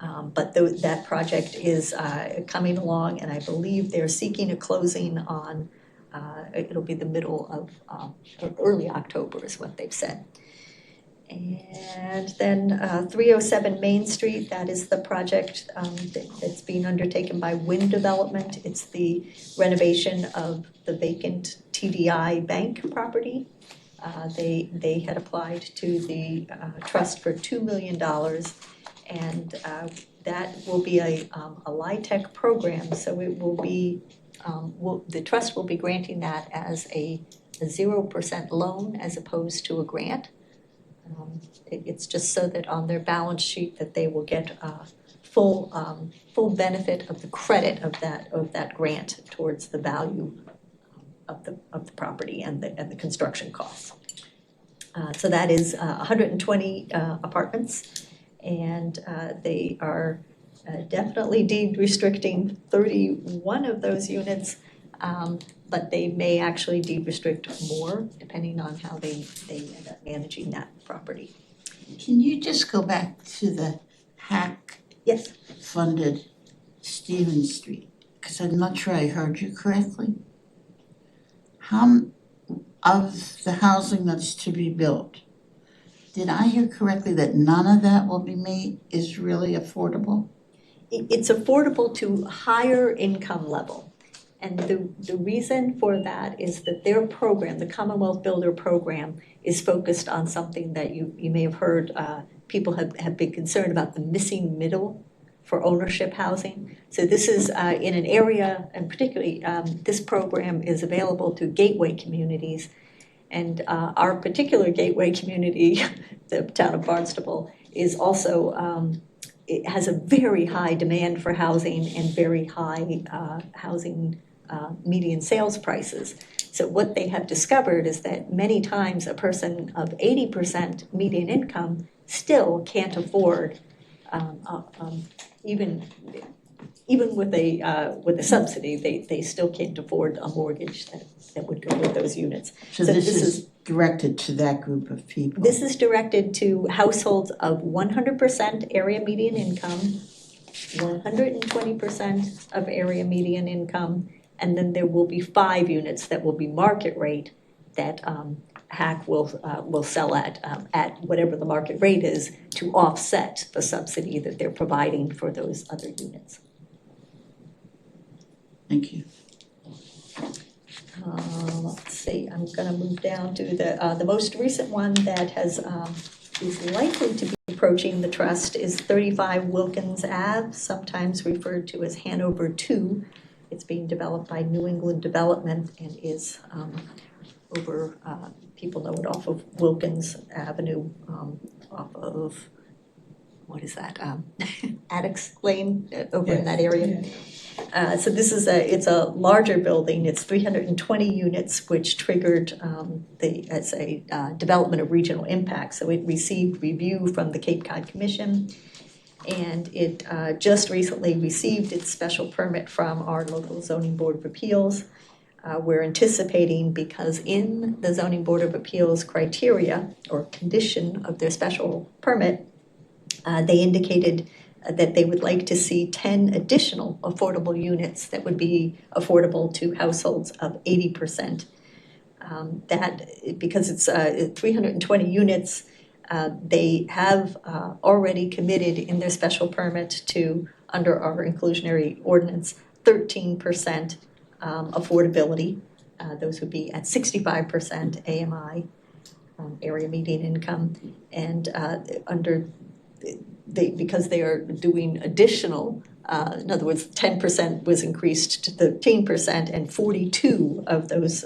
But that project is coming along, and I believe they're seeking a closing on, it'll be the middle of, early October is what they've said. And then 307 Main Street, that is the project that's being undertaken by Wind Development. It's the renovation of the vacant TDI bank property. They had applied to the trust for $2 million. And that will be a LIHTC program, so it will be, the trust will be granting that as a 0% loan as opposed to a grant. It's just so that on their balance sheet that they will get full benefit of the credit of that grant towards the value of the property and the construction costs. So that is 120 apartments, and they are definitely deed restricting 31 of those units, but they may actually deed restrict more depending on how they end up managing that property. Can you just go back to the HAC Yes. funded Stevens Street? Because I'm not sure I heard you correctly. How, of the housing that's to be built, did I hear correctly that none of that will be made, is really affordable? It's affordable to higher income level. And the reason for that is that their program, the Commonwealth Builder Program, is focused on something that you may have heard, people have been concerned about, the missing middle for ownership housing. So this is in an area, and particularly this program is available to gateway communities. And our particular gateway community, the town of Barnstable, is also, it has a very high demand for housing and very high housing median sales prices. So what they have discovered is that many times a person of 80% median income still can't afford, even with a subsidy, they still can't afford a mortgage that would go with those units. So this is directed to that group of people? This is directed to households of 100% area median income, 120% of area median income, and then there will be 5 units that will be market rate that HAC will sell at whatever the market rate is to offset the subsidy that they're providing for those other units. Thank you. Let's see, I'm gonna move down to the most recent one that is likely to be approaching the trust is 35 Wilkins Ave, sometimes referred to as Hanover 2. It's being developed by New England Development and is over, people know it off of Wilkins Avenue, off of, what is that, Addicts Lane, over in that area. So this is it's a larger building. It's 320 units, which triggered as a development of regional impact. So it received review from the Cape Cod Commission, and it just recently received its special permit from our local zoning board of appeals. We're anticipating, because in the zoning board of appeals criteria or condition of their special permit, they indicated that they would like to see 10 additional affordable units that would be affordable to households of 80%. That, because it's 320 units, they have already committed in their special permit to, under our inclusionary ordinance, 13% affordability. Those would be at 65% AMI, area median income, and because they are doing additional, in other words, 10% was increased to 13%, and 42 of those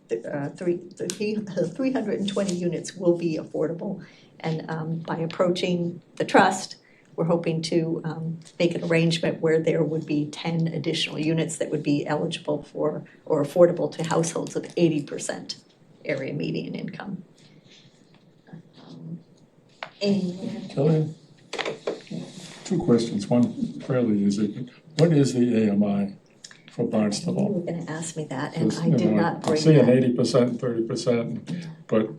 320 units will be affordable. And by approaching the trust, we're hoping to make an arrangement where there would be 10 additional units that would be eligible for or affordable to households of 80% area median income. Kelly, 2 questions. One fairly easy. What is the AMI for You Barnstable? were gonna ask me that, and Because, I did not I'm bring seeing that. 80%, 30%, but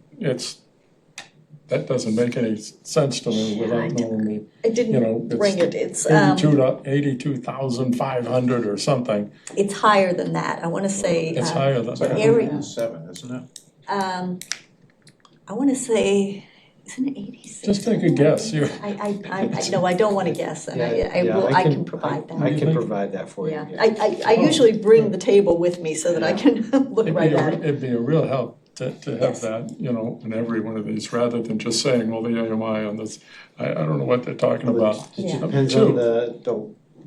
that doesn't make any sense to me without knowing I you know, didn't bring it, it's 82,500 or something. it's higher than that, I wanna say. It's higher than It's like that. Area- 107, isn't it? I wanna say, isn't it 86? Just take a guess. I know, I don't wanna guess, and I can provide that. I can provide that for you. Yeah, I usually bring the table with me so that I can look right at it. It'd be a real help to have Yes. that, in every one of these, rather than just saying, well, the AMI on this, I don't know what they're talking about. Yeah. It depends Two. on the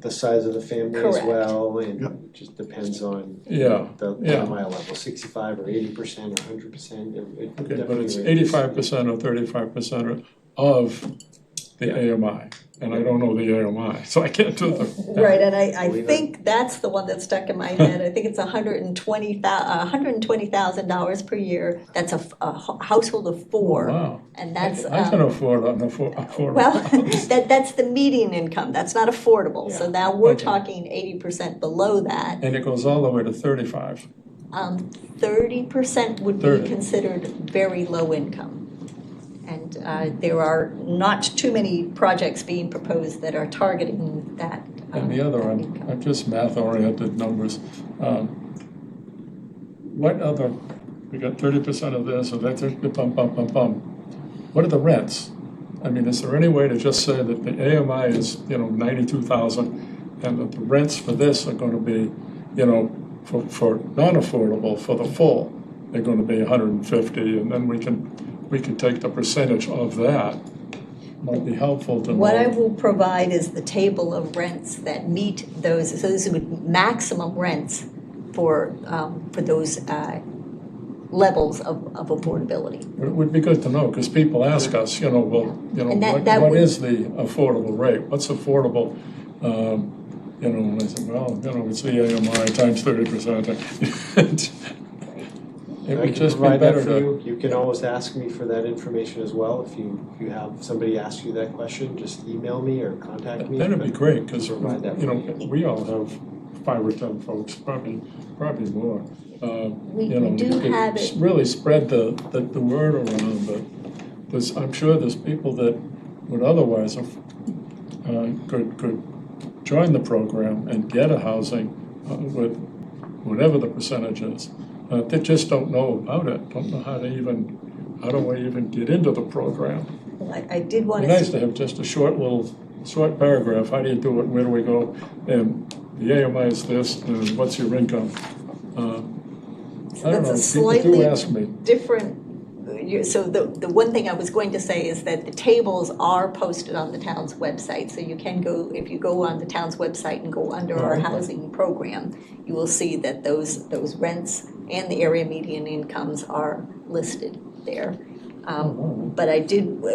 the size of the family as Correct. well, and Yep. it just depends on Yeah, the yeah. AMI level, 65 or 80% or 100%. It Okay, but definitely it's ranges. 85% or 35% of the AMI, and I don't know the AMI, so I can't do the. Right, and I We know- think that's the one that stuck in my head. I think it's $120,000 per year. That's a household of four. Wow. And that's, I can afford an affordable well, house. that's the median income. That's not affordable. So Yeah. now we're Okay. talking 80% below that. And it goes all the way to 35. 30% would be 30. considered very low income. And there are not too many projects being proposed that are targeting that. And the other, that I'm income. just math-oriented numbers. What other, we got 30% of this, so that's a bum, bum, bum, bum. What are the rents? I mean, is there any way to just say that the AMI is, 92,000, and that the rents for this are gonna be, for non-affordable, for the full, they're gonna be 150, and then we can take the percentage of that. Might be helpful to know. What I will provide is the table of rents that meet those, so those are maximum rents for those levels of affordability. It would be good to know, because people ask us, And that what would- is the affordable rate? What's affordable? And I said, well, it's the AMI times 30%. It I would can just be provide that better for to. you. You can always ask me for that information as well. If you have somebody ask you that question, just email me or contact me. That'd be great, because, Provide that we all have 5 or 10 folks, probably more. We You do have it. Really spread the word around, but I'm sure there's people that would otherwise have, could join the program and get a housing with whatever the percentage is. They just don't know about it, don't know how do I even get into the program? I did want It'd be to. nice to have just a short paragraph, how do you do it, where do we go? And the AMI is this, and what's your income? I don't know, That's a people do slightly ask me. different, so the one thing I was going to say is that the tables are posted on the town's website. So you can go, if you go on the town's website and go under our Okay. housing program, you will see that those rents and the area median incomes are listed there. But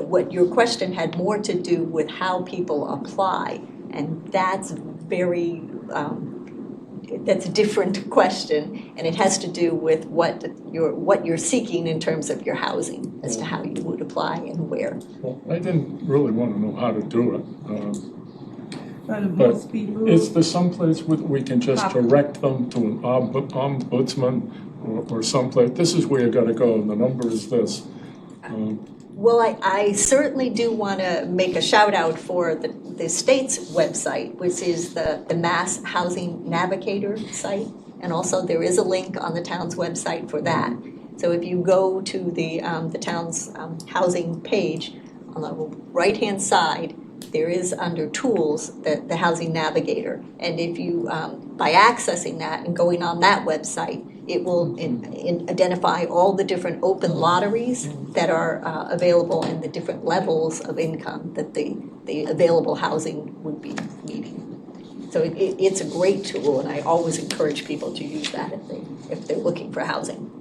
what your question had more to do with how people apply, and that's that's a different question, and it has to do with what you're seeking in terms of your housing, as to how you would apply and where. Well, I didn't really want to know how to do it. Well, But most people. is there someplace we can just direct them to an ombudsman or someplace, this is where you gotta go, and the number is this? Well, I certainly do want to make a shout out for the state's website, which is the Mass Housing Navigator site. And also there is a link on the town's website for that. So if you go to the town's housing page, on the right-hand side, there is under tools, the Housing Navigator. And if you, by accessing that and going on that website, it will identify all the different open lotteries that are available and the different levels of income that the available housing would be meeting. So it's a great tool, and I always encourage people to use that if they're looking for housing.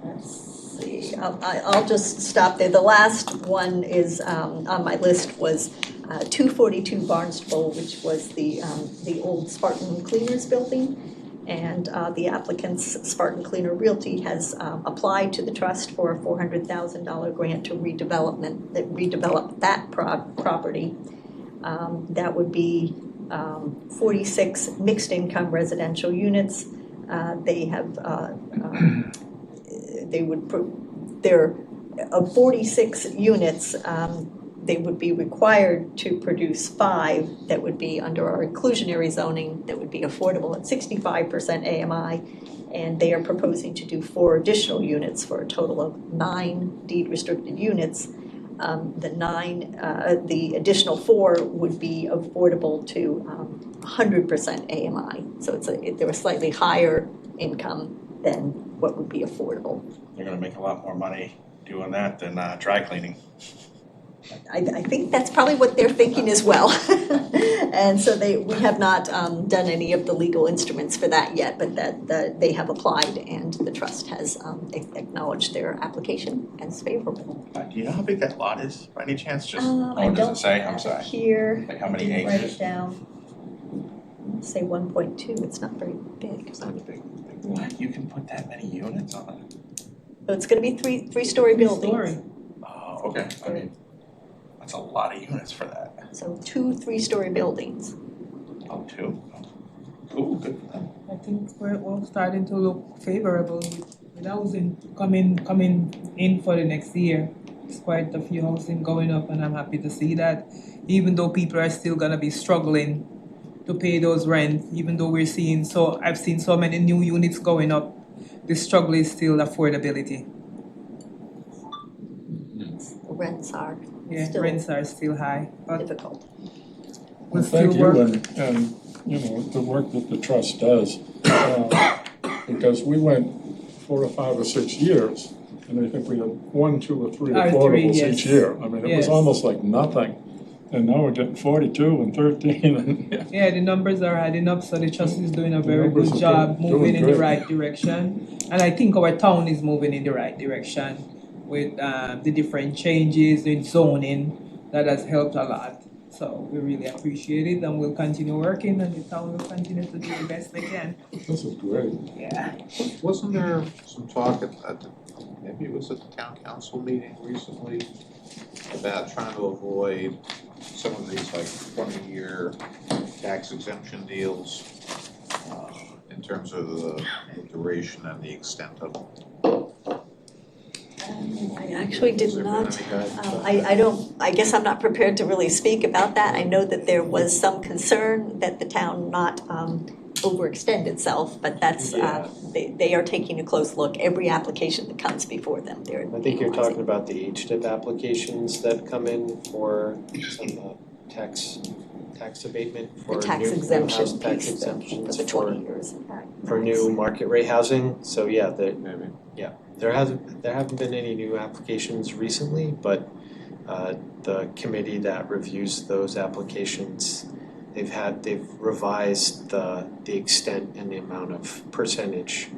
Let's see, I'll just stop there. The last one is on my list was 242 Barnstable, which was the old Spartan Cleaners building. And the applicant's Spartan Cleaner Realty has applied to the trust for a $400,000 grant to redevelop that property. That would be 46 mixed income residential units. They're of 46 units, they would be required to produce 5 that would be under our inclusionary zoning, that would be affordable at 65% AMI, and they are proposing to do 4 additional units for a total of 9 deed restricted units. The additional 4 would be affordable to 100% AMI, so they're a slightly higher income than what would be affordable. They're gonna make a lot more money doing that than dry cleaning. I think that's probably what they're thinking as well. And so we have not done any of the legal instruments for that yet, but that they have applied and the trust has acknowledged their application as favorable. Do you know how big that lot is, by any chance? Just, I oh, does don't it say? I'm have it sorry. here. Like how many I didn't write acres? it down. Say 1.2, it's not very big. It's not a big. What? You can put that many units on it? So it's gonna be three-story buildings. Three-story. Oh, okay. I mean, that's a lot of units for that. So 2 3-story buildings. Oh, two. Cool, good for them. I think we're starting to look favorable with housing coming in for the next year. There's quite a few housing going up and I'm happy to see that. Even though people are still gonna be struggling to pay those rents, even though I've seen so many new units going up, the struggle is still affordability. The rents are Yeah, Still. rents are still high, but difficult. we'll Thank still you work. and, you know, the work that the trust does. Because we went 4 or 5 or 6 years, and I think we had 1, 2, or 3 Or three, affordables yes. each year. I mean, it was Yes. almost like nothing. And now we're getting 42 and 13 and, Yeah, the numbers are adding up, so the trust is doing a The very numbers good are job doing moving in the great. right direction. And I think our town is moving in the right direction with the different changes in zoning that has helped a lot. So we really appreciate it and we'll continue working and the town will continue to do the best they can. this is great. Yeah. Wasn't there some talk maybe it was at the town council meeting recently, about trying to avoid some of these like 20-year tax exemption deals in terms of the duration and the extent of them? I actually did Has there been not, any guidance on I don't, I guess I'm not prepared to really speak about that. I know that there was some concern that the town not overextend itself, but that's, Yeah. they are taking a close look. Every application that comes before them, they're I think you're analyzing. talking about the HTIP applications that come in for some tax abatement for The new tax house exemption tax piece for exemptions the 20 years. for new market rate housing. So yeah, Maybe. there haven't been any new applications recently, but the committee that reviews those applications, they've revised the extent and the amount of percentage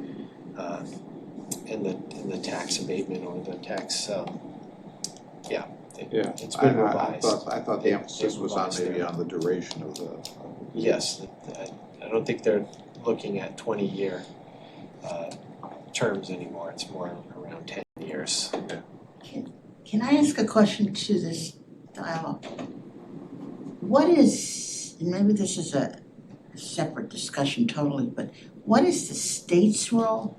in the tax abatement or the tax it's been revised. I thought the emphasis was on maybe on the duration of the. Yes, I don't think they're looking at 20-year terms anymore. It's more around 10 years. Can I ask a question to this dialogue? What is, and maybe this is a separate discussion totally, but what is the state's role?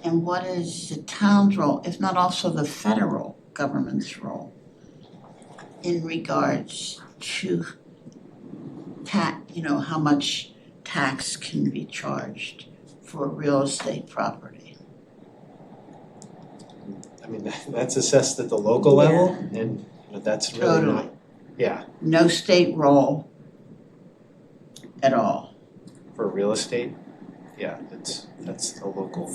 And what is the town's role, if not also the federal government's role in regards to how much tax can be charged for real estate property? I mean, that's assessed at the local level, and that's really not. Totally. Yeah, No state role at all. for real estate, yeah, that's a local.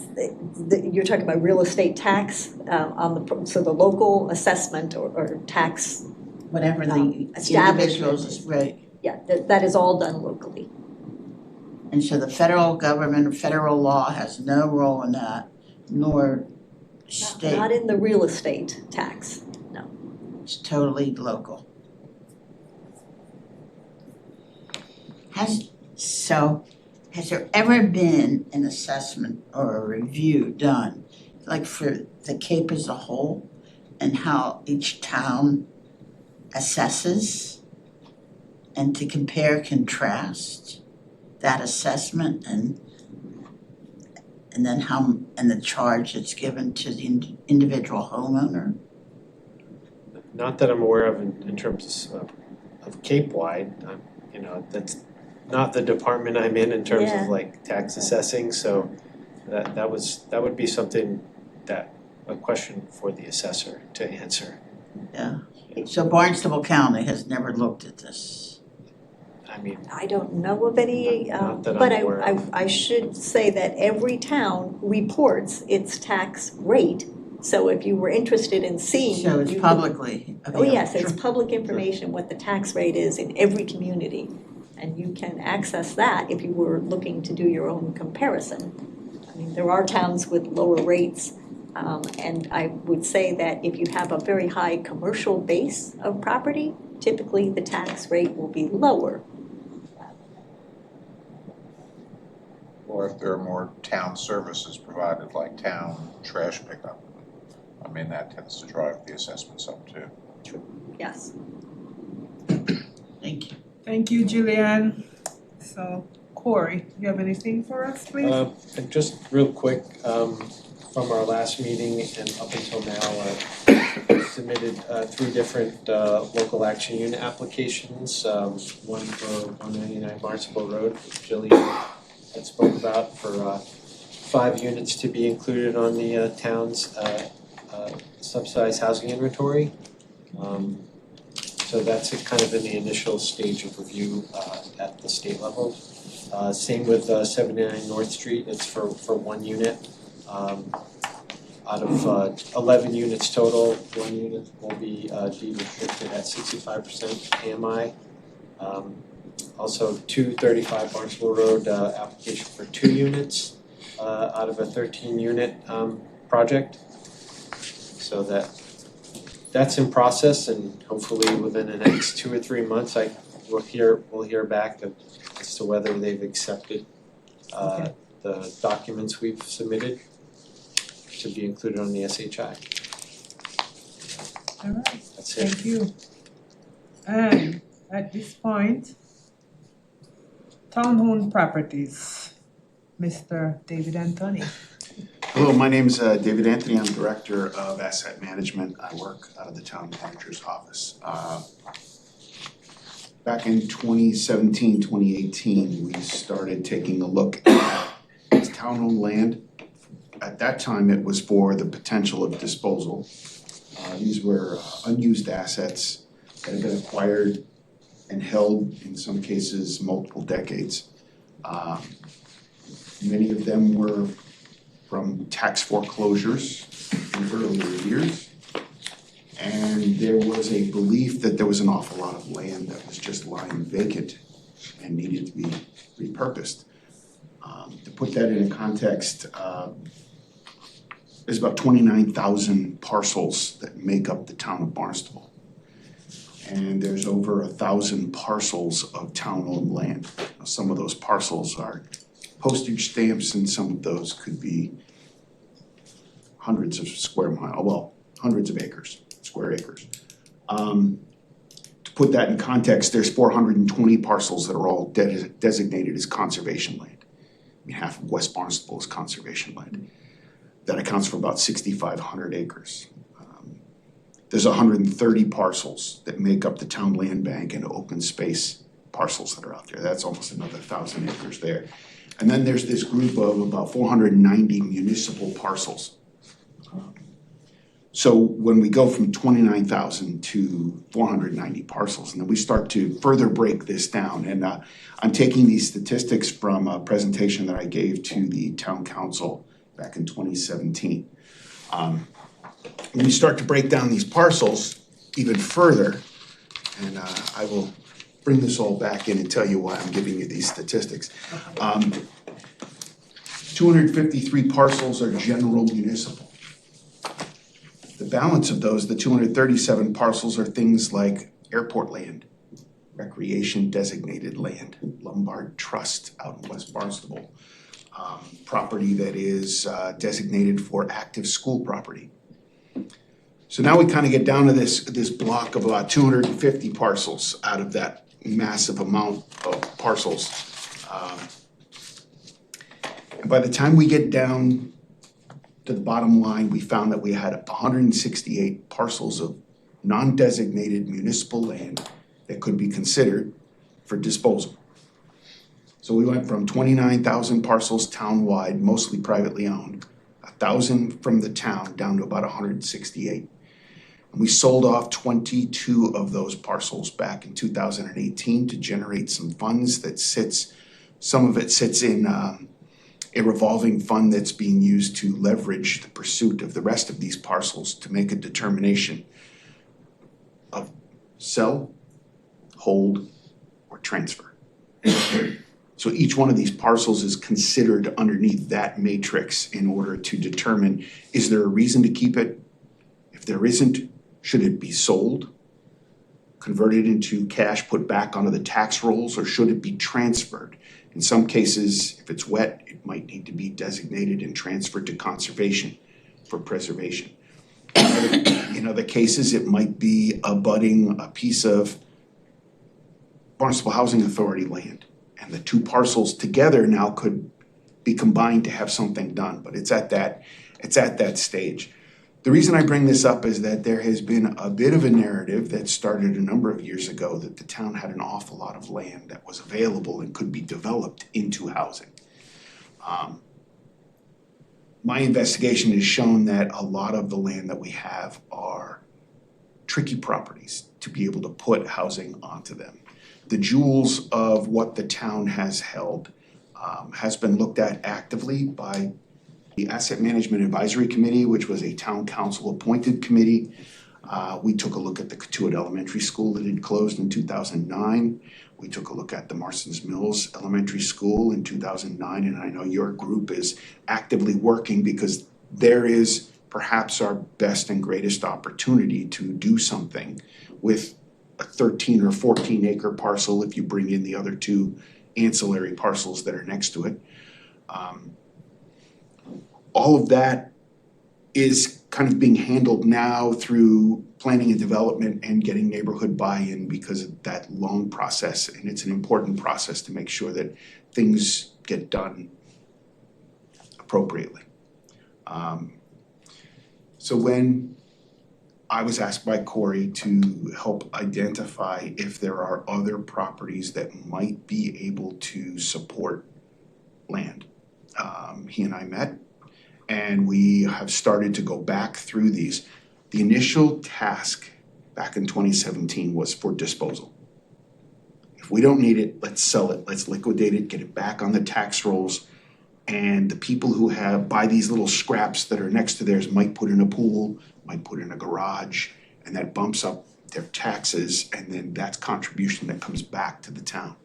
You're talking about real estate tax so the local assessment or tax, Whatever the establishment. individuals is, right. yeah, that is all done locally. And so the federal government or federal law has no role in that, nor state. Not in the real estate tax. It's totally local. Has there ever been an assessment or a review done, like for the Cape as a whole, and how each town assesses? And to compare, contrast that assessment and then and the charge that's given to the individual homeowner? Not that I'm aware of in terms of Cape-wide, that's not the department I'm in terms Yeah. of like tax assessing, so that would be something a question for the assessor to answer. Yeah. So Barnstable County has never looked at this. I mean, I don't know of any, Not that I'm but aware of. I should say that every town reports its tax rate So if you were interested in seeing. So it's you could- publicly Oh, available. yes, it's public information what the tax rate is in every community. And you can access that if you were looking to do your own comparison. I mean, there are towns with lower rates, and I would say that if you have a very high commercial base of property, typically the tax rate will be lower. Or if there are more town services provided, like town trash pickup. I mean, that tends to drive the assessments up too. Yes. Thank you. Thank you, Julianne. So, Corey, you have anything for us, please? And just real quick, from our last meeting and up until now, submitted 3 different local action unit applications. One for 199 Barnstable Road, which Jillian had spoke about, for 5 units to be included on the town's subsidized housing inventory. So that's kind of in the initial stage of review at the state level. Same with 79 North Street, it's for 1 unit. Out of 11 units total, 1 unit will be deed restricted at 65% AMI. Also 235 Barnstable Road, application for 2 units out of a 13 unit project. So that's in process, and hopefully within the next 2 or 3 months, we'll hear back as to whether they've accepted the documents we've submitted to be included on the SHI. All right, That's it. thank you. And at this point, town-owned properties, Mr. David Anthony. Hello, my name is David Anthony. I'm Director of Asset Management. I work out of the Town Manager's Office. Back in 2017, 2018, we started taking a look at town-owned land. At that time, it was for the potential of disposal. These were unused assets that had been acquired and held, in some cases, multiple decades. Many of them were from tax foreclosures in earlier years. And there was a belief that there was an awful lot of land that was just lying vacant and needed to be repurposed. To put that in context, there's about 29,000 parcels that make up the town of Barnstable. And there's over 1,000 parcels of town-owned land. Now, some of those parcels are postage stamps, and some of those could be hundreds of hundreds of acres, square acres. To put that in context, there's 420 parcels that are all designated as conservation land. I mean, half of West Barnstable is conservation land. That accounts for about 6,500 acres. There's 130 parcels that make up the town land bank and open space parcels that are out there. That's almost another 1,000 acres there. And then there's this group of about 490 municipal parcels. So when we go from 29,000 to 490 parcels, and then we start to further break this down, and I'm taking these statistics from a presentation that I gave to the town council back in 2017. When you start to break down these parcels even further, and I will bring this all back in and tell you why I'm giving you these statistics. 253 parcels are general municipal. The balance of those, the 237 parcels, are things like airport land, recreation designated land, Lombard Trust out in West Barnstable, property that is designated for active school property. So now we kind of get down to this block of about 250 parcels out of that massive amount of parcels. And by the time we get down to the bottom line, we found that we had 168 parcels of non-designated municipal land that could be considered for disposal. So we went from 29,000 parcels townwide, mostly privately owned, 1,000 from the town, down to about 168. And we sold off 22 of those parcels back in 2018 to generate some funds that some of it sits in a revolving fund that's being used to leverage the pursuit of the rest of these parcels to make a determination of sell, hold, or transfer. So each one of these parcels is considered underneath that matrix in order to determine, is there a reason to keep it? If there isn't, should it be sold, converted into cash, put back onto the tax rolls, or should it be transferred? In some cases, if it's wet, it might need to be designated and transferred to conservation for preservation. In other cases, it might be abutting a piece of Barnstable Housing Authority land. And the two parcels together now could be combined to have something done, but it's at that stage. The reason I bring this up is that there has been a bit of a narrative that started a number of years ago that the town had an awful lot of land that was available and could be developed into housing. My investigation has shown that a lot of the land that we have are tricky properties to be able to put housing onto them. The jewels of what the town has held has been looked at actively by the Asset Management Advisory Committee, which was a town council appointed committee. We took a look at the Katuitt Elementary School that had closed in 2009. We took a look at the Marston's Mills Elementary School in 2009, and I know your group is actively working because there is perhaps our best and greatest opportunity to do something with a 13 or 14 acre parcel if you bring in the other two ancillary parcels that are next to it. All of that is kind of being handled now through planning and development and getting neighborhood buy-in because of that long process, and it's an important process to make sure that things get done appropriately. So when I was asked by Corey to help identify if there are other properties that might be able to support land. He and I met, and we have started to go back through these. The initial task back in 2017 was for disposal. If we don't need it, let's sell it, let's liquidate it, get it back on the tax rolls. And the people who buy these little scraps that are next to theirs might put in a pool, might put in a garage, and that bumps up their taxes, and then that's contribution that comes back to the town.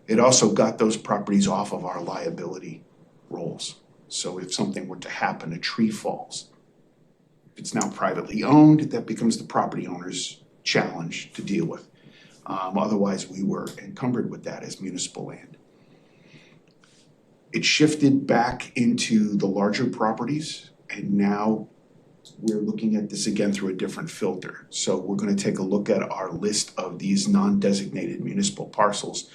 It also got those properties off of our liability rolls. So if something were to happen, a tree falls. If it's now privately owned, that becomes the property owner's challenge to deal with. Otherwise, we were encumbered with that as municipal land. It shifted back into the larger properties, and now we're looking at this again through a different filter. So we're gonna take a look at our list of these non-designated municipal parcels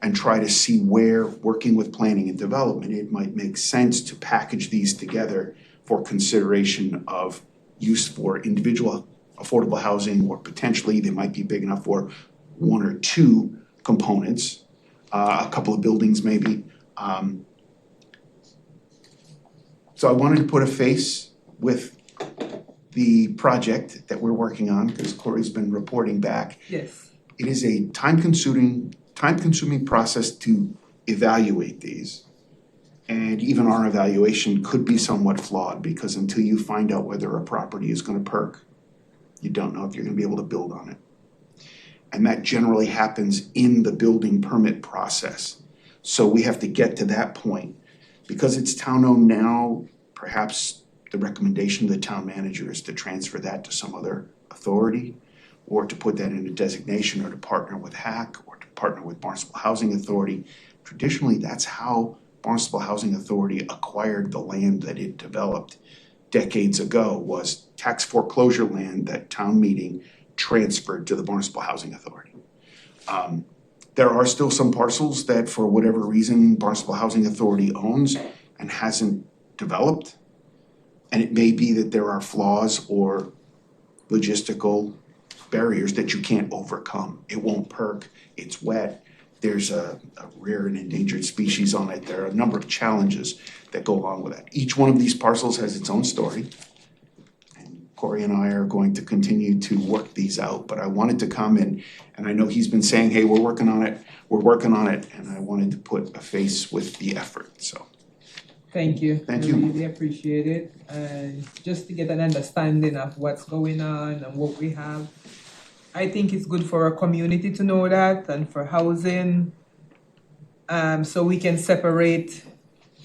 and try to see where, working with planning and development, it might make sense to package these together for consideration of use for individual affordable housing, or potentially they might be big enough for one or two components, a couple of buildings maybe. So I wanted to put a face with the project that we're working on, because Corey's been reporting back. Yes. It is a time-consuming process to evaluate these. And even our evaluation could be somewhat flawed, because until you find out whether a property is gonna perk, you don't know if you're gonna be able to build on it. And that generally happens in the building permit process. So we have to get to that point. Because it's town-owned now, perhaps the recommendation of the town manager is to transfer that to some other authority, or to put that in a designation, or to partner with HAC, or to partner with Barnstable Housing Authority. Traditionally, that's how Barnstable Housing Authority acquired the land that it developed decades ago, was tax foreclosure land that town meeting transferred to the Barnstable Housing Authority. There are still some parcels that, for whatever reason, Barnstable Housing Authority owns and hasn't developed. And it may be that there are flaws or logistical barriers that you can't overcome. It won't perk, it's wet, there's a rare and endangered species on it. There are a number of challenges that go along with that. Each one of these parcels has its own story. Corey and I are going to continue to work these out, but I wanted to come in, and I know he's been saying, hey, we're working on it, and I wanted to put a face with the effort, so. Thank you. Thank I you. really appreciate it. And just to get an understanding of what's going on and what we have. I think it's good for our community to know that and for housing. So we can separate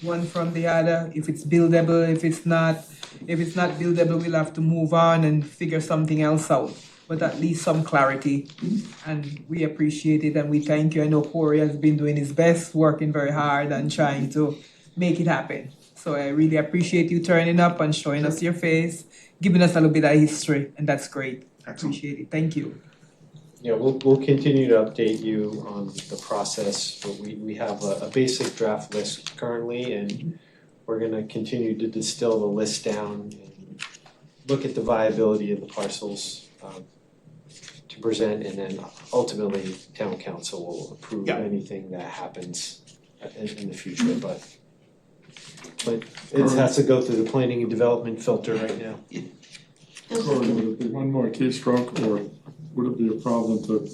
one from the other, if it's buildable, if it's not. If it's not buildable, we'll have to move on and figure something else out. But at least some clarity. And we appreciate it and we thank you. I know Corey has been doing his best, working very hard and trying to make it happen. So I really appreciate you turning up and showing us your face, giving us a little bit of history, and that's great. Excellent. Appreciate it. Thank you. Yeah, we'll continue to update you on the process, but we have a basic draft list currently, and we're gonna continue to distill the list down and look at the viability of the parcels to present, and then ultimately town council will approve Yeah. anything that happens in the future, but it has to go through the planning and development filter right now. Corey, would it be one more keystroke, or would it be a problem to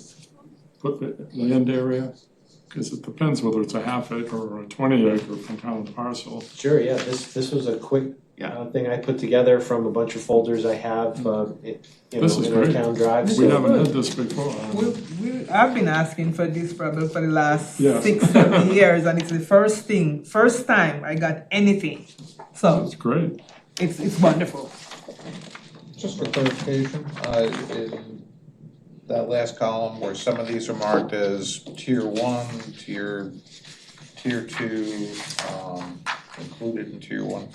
put the land area? Because it depends whether it's a half acre or a 20 acre from town parcel. Sure, yeah, this was a quick thing I put together from a bunch of folders I have, This is in our great. town drives. We So, haven't had this before. I've been asking for this probably for the last Yes. 6-7 years, and it's the first time I got anything. So That's great. it's wonderful. Just for clarification, in that last column where some of these are marked as tier 1, tier 2, included in tier 1,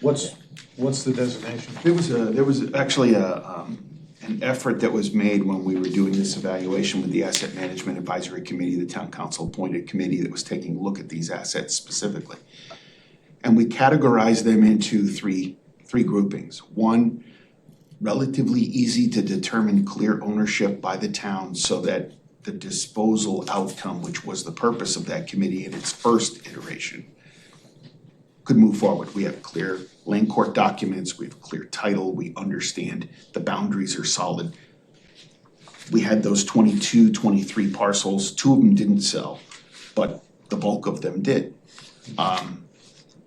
what's the designation? There was actually an effort that was made when we were doing this evaluation with the Asset Management Advisory Committee, the town council appointed committee that was taking a look at these assets specifically. And we categorized them into three groupings. One, relatively easy to determine clear ownership by the town so that the disposal outcome, which was the purpose of that committee in its first iteration, could move forward. We have clear land court documents, we have clear title, we understand the boundaries are solid. We had those 22, 23 parcels, 2 of them didn't sell, but the bulk of them did.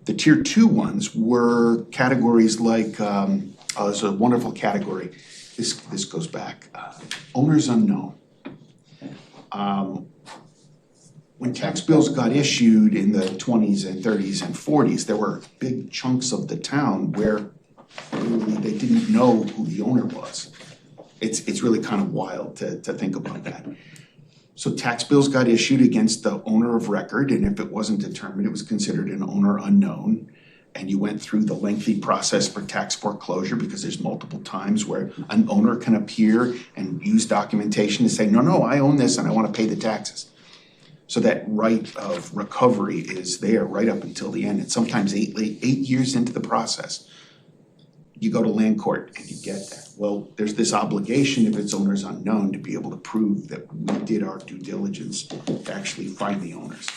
The tier 2 ones were categories like, there's a wonderful category, this goes back, owners unknown. When tax bills got issued in the 20s and 30s and 40s, there were big chunks of the town where literally they didn't know who the owner was. It's really kind of wild to think about that. So tax bills got issued against the owner of record, and if it wasn't determined, it was considered an owner unknown. And you went through the lengthy process for tax foreclosure because there's multiple times where an owner can appear and use documentation to say, no, I own this and I want to pay the taxes. So that right of recovery is there right up until the end. And sometimes 8 years into the process, you go to land court and you get that. Well, there's this obligation if it's owners unknown to be able to prove that we did our due diligence to actually find the owners.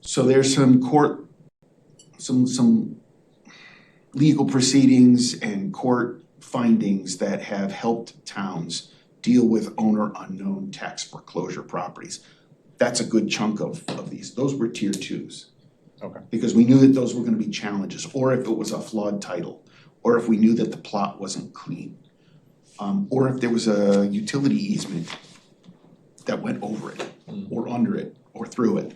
So there's some legal proceedings and court findings that have helped towns deal with owner unknown tax foreclosure properties. That's a good chunk of these. Those were tier 2s. Okay. Because we knew that those were gonna be challenges, or if it was a flawed title, or if we knew that the plot wasn't clean. Or if there was a utility easement that went over it, or under it, or through it.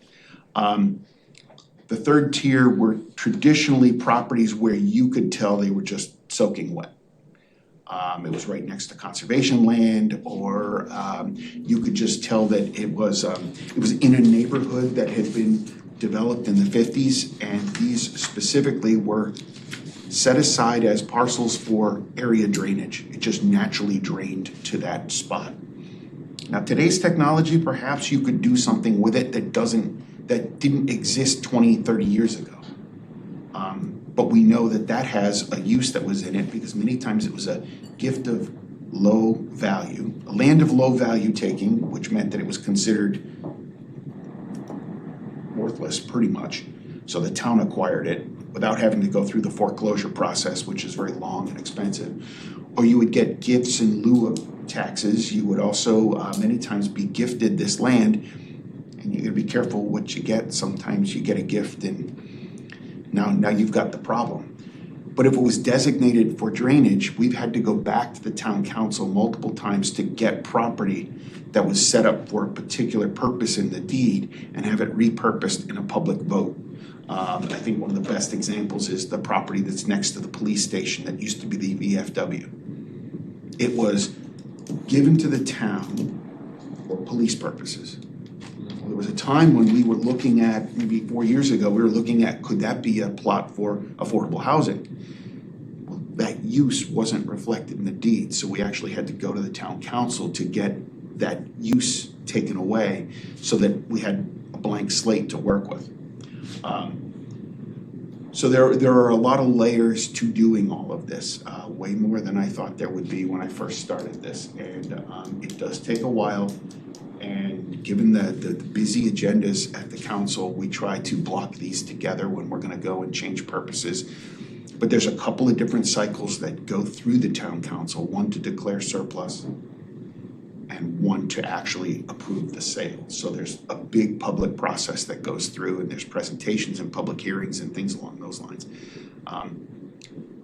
The third tier were traditionally properties where you could tell they were just soaking wet. It was right next to conservation land, or you could just tell that it was in a neighborhood that had been developed in the 50s, and these specifically were set aside as parcels for area drainage. It just naturally drained to that spot. Now, today's technology, perhaps you could do something with it that didn't exist 20, 30 years ago. But we know that has a use that was in it because many times it was a gift of low value, a land of low value taking, which meant that it was considered worthless pretty much. So the town acquired it without having to go through the foreclosure process, which is very long and expensive. Or you would get gifts in lieu of taxes. You would also many times be gifted this land, and you gotta be careful what you get. Sometimes you get a gift and Now you've got the problem. But if it was designated for drainage, we've had to go back to the town council multiple times to get property that was set up for a particular purpose in the deed and have it repurposed in a public vote. I think one of the best examples is the property that's next to the police station that used to be the VFW. It was given to the town for police purposes. There was a time when we were looking at, maybe 4 years ago, we were looking at, could that be a plot for affordable housing? Well, that use wasn't reflected in the deed, so we actually had to go to the town council to get that use taken away so that we had a blank slate to work with. So there are a lot of layers to doing all of this, way more than I thought there would be when I first started this. And it does take a while. And given the busy agendas at the council, we try to block these together when we're gonna go and change purposes. But there's a couple of different cycles that go through the town council, one to declare surplus and one to actually approve the sale. So there's a big public process that goes through, and there's presentations and public hearings and things along those lines.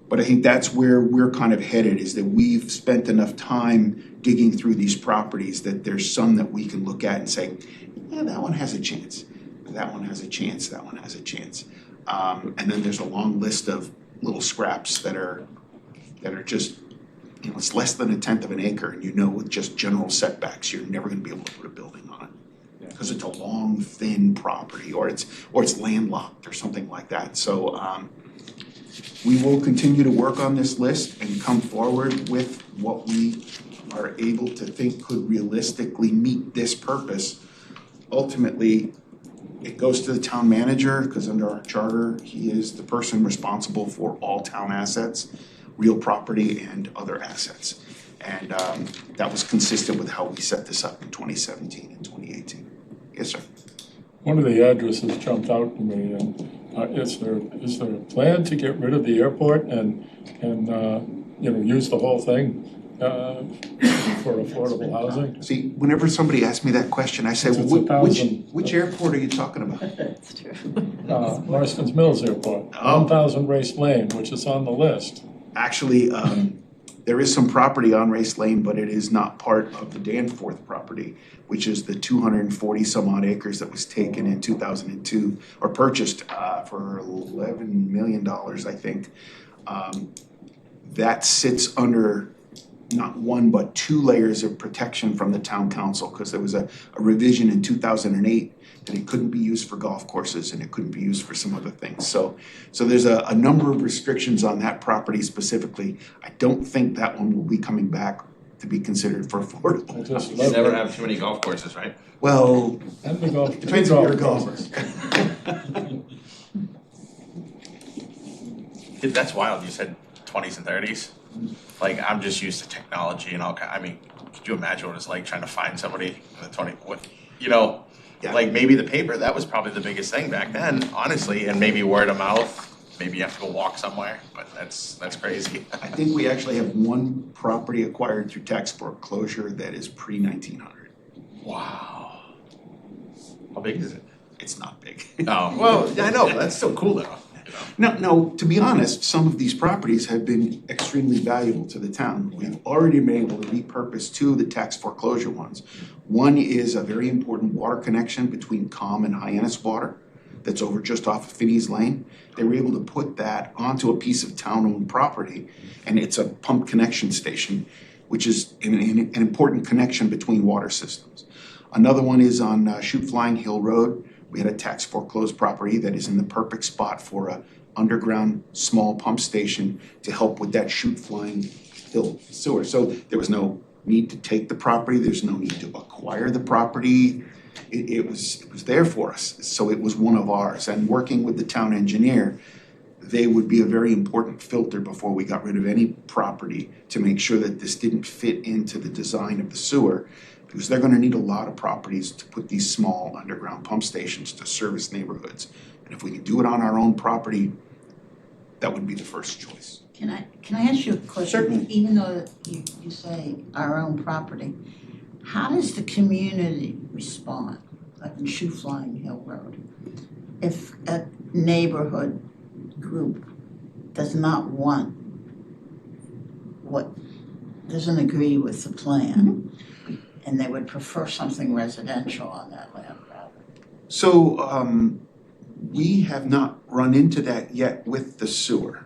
But I think that's where we're kind of headed, is that we've spent enough time digging through these properties that there's some that we can look at and say, yeah, that one has a chance, that one has a chance, that one has a chance. And then there's a long list of little scraps that are just, you know, it's less than 1/10 of an acre, and you know with just general setbacks, you're never gonna be able to put a building on it. Because it's a long, thin property, or it's landlocked or something like that. So we will continue to work on this list and come forward with what we are able to think could realistically meet this purpose. Ultimately, it goes to the town manager, because under our charter, he is the person responsible for all town assets, real property and other assets. And that was consistent with how we set this up in 2017 and 2018. Yes, sir. One of the addresses jumped out to me, and is there a plan to get rid of the airport and use the whole thing for affordable housing? See, whenever somebody asks me that question, I say, It's well, 1,000. which airport are you talking about? That's true. Marston's Mills Airport, Oh. 1,000 Race Lane, which is on the list. Actually, there is some property on Race Lane, but it is not part of the Danforth property, which is the 240 some odd acres that was taken in 2002, or purchased for $11 million, I think. That sits under not one, but 2 layers of protection from the town council, because there was a revision in 2008 that it couldn't be used for golf courses and it couldn't be used for some other things. So there's a number of restrictions on that property specifically. I don't think that one will be coming back to be considered for affordable. I just You love never it. have too many golf courses, right? Well, And the golf. depends if you're a golfer. That's wild, you said 20s and 30s. Like, I'm just used to technology and all I mean, could you imagine what it's like trying to find somebody in the Yeah. like maybe the paper, that was probably the biggest thing back then, honestly, and maybe word of mouth. Maybe you have to go walk somewhere, but that's crazy. I think we actually have one property acquired through tax foreclosure that is pre-1900. Wow. How big is it? It's not big. Oh, well, I know, but that's still cool though. No, to be honest, some of these properties have been extremely valuable to the town. We've already been able to repurpose 2 of the tax foreclosure ones. One is a very important water connection between Calm and Hyannis Water that's over just off of Finney's Lane. They were able to put that onto a piece of town-owned property, and it's a pump connection station, which is an important connection between water systems. Another one is on Chute Flying Hill Road. We had a tax foreclosed property that is in the perfect spot for a underground small pump station to help with that Chute Flying Hill sewer. So there was no need to take the property, there's no need to acquire the property. It was there for us, so it was one of ours. And working with the town engineer, they would be a very important filter before we got rid of any property to make sure that this didn't fit into the design of the sewer, because they're gonna need a lot of properties to put these small underground pump stations to service neighborhoods. And if we can do it on our own property, that would be the first choice. Can I ask you a question? Certainly. Even though you say our own property, how does the community respond, like in Chute Flying Hill Road? If a neighborhood group does not want doesn't agree with the plan, and they would prefer something residential on that land rather. So, we have not run into that yet with the sewer,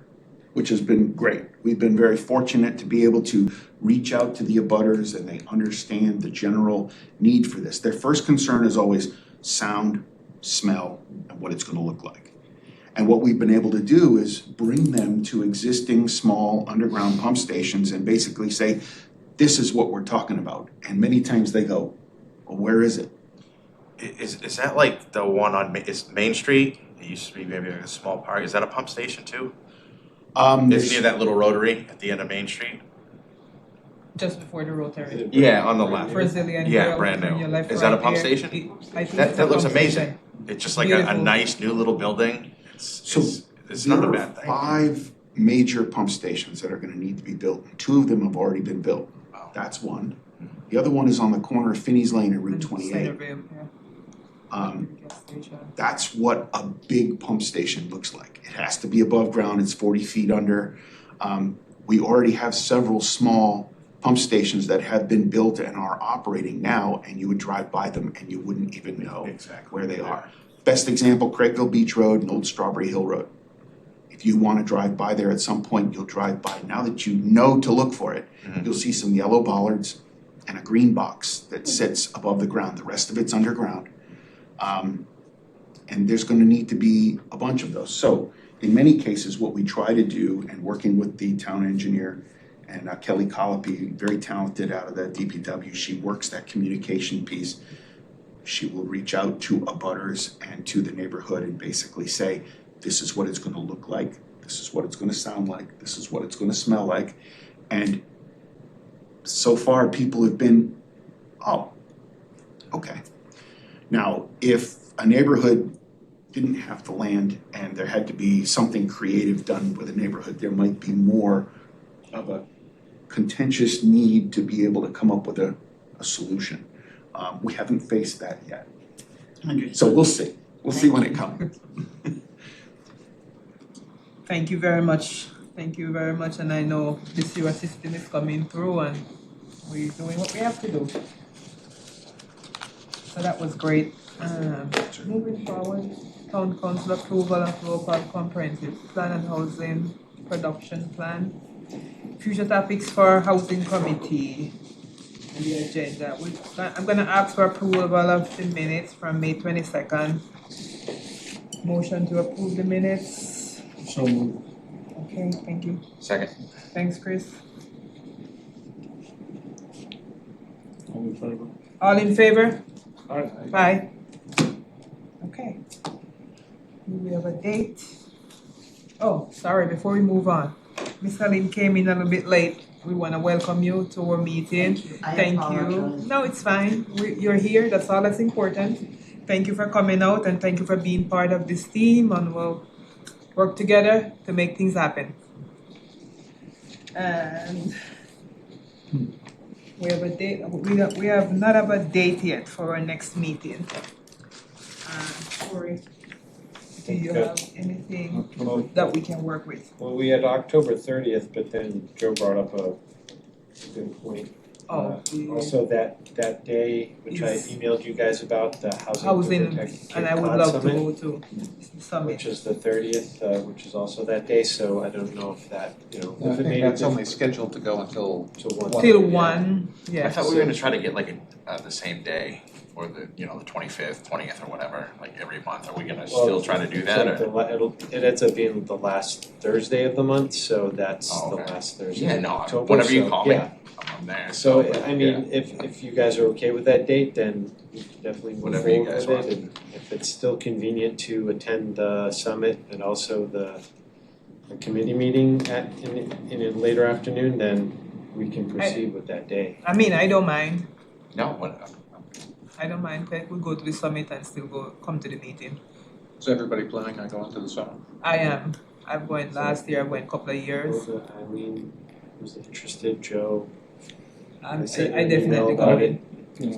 which has been great. We've been very fortunate to be able to reach out to the abutters, and they understand the general need for this. Their first concern is always sound, smell, and what it's gonna look like. And what we've been able to do is bring them to existing small underground pump stations and basically say, this is what we're talking about. And many times they go, well, where is it? Is that like the one on is Main Street? It used to be maybe like a small park. Is that a pump station too? It's near that little rotary at the end of Main Street. Just before the Rotary. Yeah, on the left. Brazilian Yeah, grill brand on new. your left Is that a right pump there. station? I think it's a That looks pump amazing. station. It's just like a Beautiful. nice new little building. So It's not a there bad are thing. 5 major pump stations that are gonna need to be built. 2 of them have already been built. Wow. That's one. The other one is on the corner of Finney's Lane and Route And 28. Centerville, yeah. Gas station. That's what a big pump station looks like. It has to be above ground, it's 40 feet under. We already have several small pump stations that have been built and are operating now, and you would drive by them and you wouldn't even know Exactly. where they are. Best example, Craigville Beach Road and Old Strawberry Hill Road. If you wanna drive by there at some point, you'll drive by. Now that you know to look for it, you'll see some yellow bollards and a green box that sits above the ground. The rest of it's underground. And there's gonna need to be a bunch of those. So in many cases, what we try to do, and working with the town engineer and Kelly Colopy, very talented out of the DPW, she works that communication piece. She will reach out to abutters and to the neighborhood and basically say, this is what it's gonna look like, this is what it's gonna sound like, this is what it's gonna smell like. And so far, people have been, oh, okay. Now, if a neighborhood didn't have the land and there had to be something creative done with a neighborhood, there might be more of a contentious need to be able to come up with a solution. We haven't faced that yet. So we'll see. We'll see when it comes. Thank you very much. Thank you very much. And I know the sewer system is coming through and we're doing what we have to do. So that was great. Moving forward, Town Council approval of local comprehensive plan and housing production plan. Future topics for housing committee. And the agenda. I'm gonna ask for approval of the minutes from May 22nd. Motion to approve the minutes. So moved. Okay, thank you. Second. Thanks, Chris. All in favor? All in favor? Aye. Aye. Okay. Do we have a date? Oh, sorry, before we move on. Ms. Helene came in a little bit late. We want to welcome you to our meeting. I Thank you. apologize. No, it's fine. You're here, that's all that's important. Thank you for coming out and thank you for being part of this team and we'll work together to make things happen. And we have a date, we have not have a date yet for our next meeting. Corey, do you have anything that we can work with? Well, we had October 30th, but then Joe brought up a good point. Also that day, which I Is- emailed you guys about, the Housing to Housing, Protect Cape and I would Cod love to Summit, go to summit. which is the 30th, which is also that day, so I don't know if that, I if it think made that's a only difference scheduled to go until to one. Till yeah. 1, I yeah. thought we were gonna try to get like the same day or the 25th, 20th or whatever, like every month. Are we gonna Well, still try to do it's that like or? it ends up being the last Thursday of the month, so that's Oh, the okay. last Thursday Yeah, of no, October, whenever you so, call me, yeah. I'm there. So, but, I mean, if you guys are okay with that date, then we can definitely move Whatever you forward guys with it. want. And if it's still convenient to attend the summit and also the committee meeting in a later afternoon, then we can proceed with that day. I mean, I don't mind. No, what, I don't mind. We'll go to the summit and still come to the meeting. Is everybody planning on going to the summit? I am. I went last year, I went a couple of years. Rosa, Eileen, who's interested, Joe? I sent you I an email definitely about going. Yeah,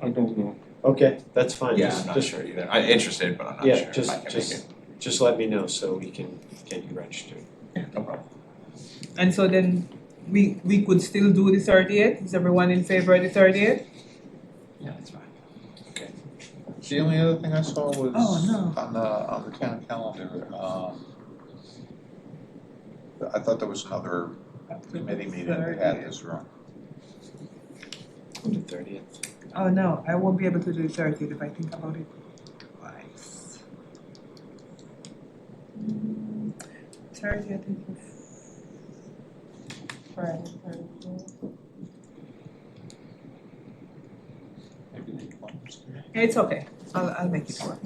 I don't know. Okay, that's fine, yeah, I'm not just sure either. I'm interested, but I'm not yeah, sure if I can make just it. just let me know so we can get you registered. Yeah, no problem. And so then we could still do the 30th? Is everyone in favor of the 30th? Yeah, that's fine. The only other thing I saw was Oh, no. on the town calendar, I thought there was another committee meeting that had this room. On the 30th. Oh, no, I won't be able to do the 30th if I think about it twice. 30th is Friday, Thursday. Maybe the appointments committee. It's okay, I'll make it work.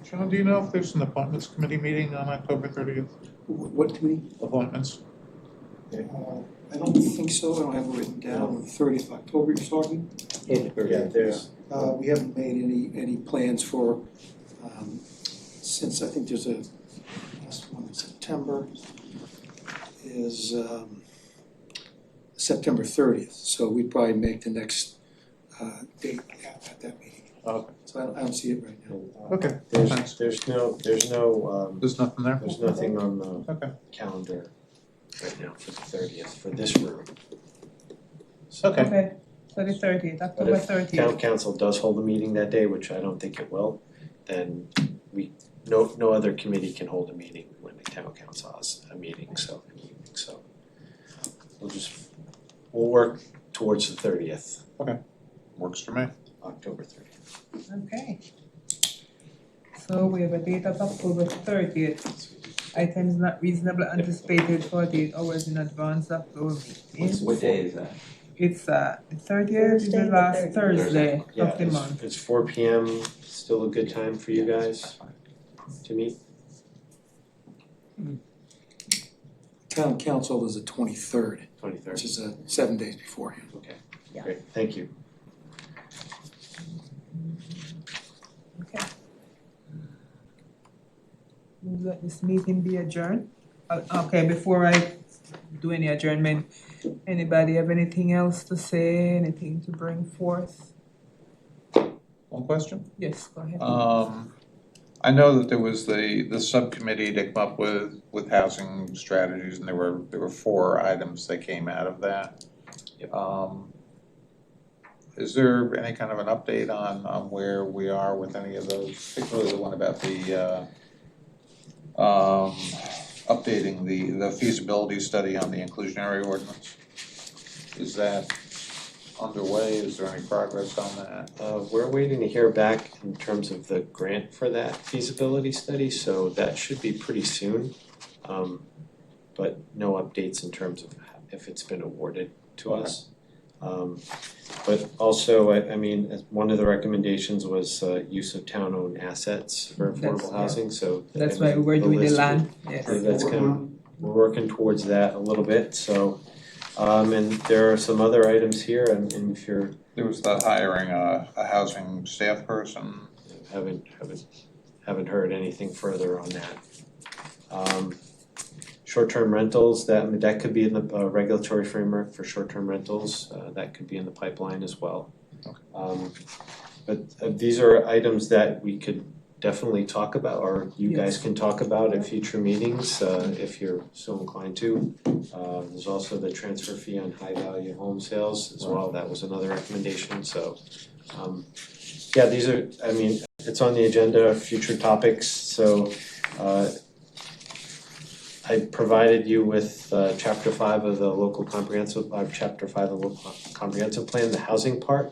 Sean, do you know if there's an appointments committee meeting on October 30th? What committee? Appointments? I don't think so, I don't have it written down, the 30th of October you're talking? Yeah, there's. We haven't made any plans for, since I think there's a, last one in September, is September 30th, so we'd probably make the next date at that meeting. Okay. So I don't see it right now. Okay, thanks. There's no, There's nothing there? there's nothing on the Okay. calendar right now for the 30th for this room. Okay. Okay, so the 30th, But October if 30th. town council does hold a meeting that day, which I don't think it will, then no other committee can hold a meeting when the town council has a meeting, so we'll work towards the 30th, Works for me. October 30th. Okay. So we have a date of October 30th. Items not reasonably anticipated 48 hours in advance of those meetings. What day is that? It's the 30th is the Thursday, the last 30th. Thursday Yeah, of the month. it's 4 p.m. Still a good time for you guys to meet? Town council is the 23rd, 23rd. which is 7 days beforehand. Okay, Yeah. great, thank you. Okay. Move that this meeting be adjourned. Okay, before I do any adjournment, anybody have anything else to say, anything to bring forth? One question? Yes, go ahead. I know that there was the subcommittee to come up with housing strategies, and there were 4 items that came out of that. Yep. Is there any kind of an update on where we are with any of those, particularly the one about the updating the feasibility study on the inclusionary ordinance? Is that underway? Is there any progress on that? We're waiting to hear back in terms of the grant for that feasibility study, so that should be pretty soon. But no updates in terms of if it's been awarded to us. But also, I mean, one of the recommendations was use of town-owned assets for affordable housing, so. That's why we're doing the list- land, yes. That's kind of, we're working towards that a little bit, so. And there are some other items here, and if you're. There was the hiring a housing staff person. Haven't heard anything further on that. Short-term rentals, that could be in the regulatory framework for short-term rentals, that could be in the pipeline as well. But these are items that we could definitely talk about, or you guys can talk about at future meetings, if you're so inclined to. There's also the transfer fee on high-value home sales as well, that was another recommendation, so. Yeah, these are, I mean, it's on the agenda, future topics, so I provided you with chapter 5 of the local comprehensive, chapter 5 of the local comprehensive plan, the housing part.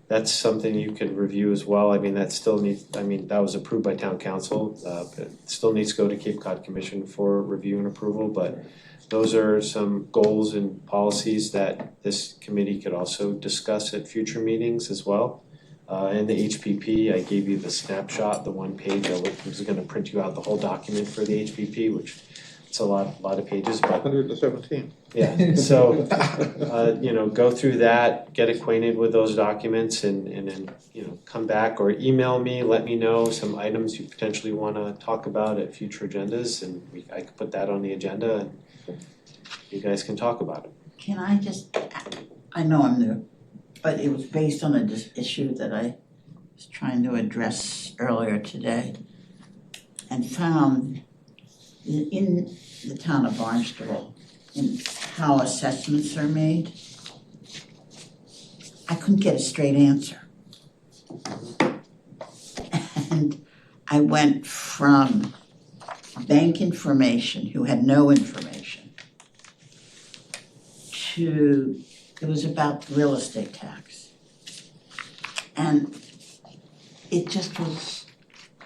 That's something you could review as well. I mean, that still needs, I mean, that was approved by town council, but it still needs to go to Cape Cod Commission for review and approval, but those are some goals and policies that this committee could also discuss at future meetings as well. In the HPP, I gave you the snapshot, the one page. I was gonna print you out the whole document for the HPP, which it's a lot of pages, but 117. yeah, so, go through that, get acquainted with those documents and then, come back or email me, let me know some items you potentially wanna talk about at future agendas, and I could put that on the agenda and you guys can talk about it. Can I just, I know I'm new, but it was based on issue that I was trying to address earlier today. and found in the town of Barnstable, in how assessments are made, I couldn't get a straight answer. And I went from bank information, who had no information, to, it was about real estate tax. And it just was,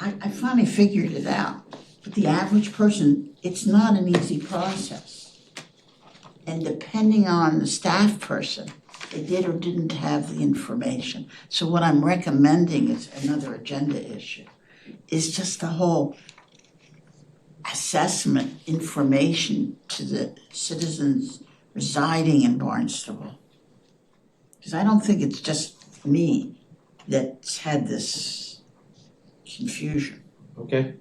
I finally figured it out. But the average person, it's not an easy process. And depending on the staff person, they did or didn't have the information. So what I'm recommending is another agenda issue, is just the whole assessment information to the citizens residing in Barnstable. Because I don't think it's just me that's had this confusion. Okay,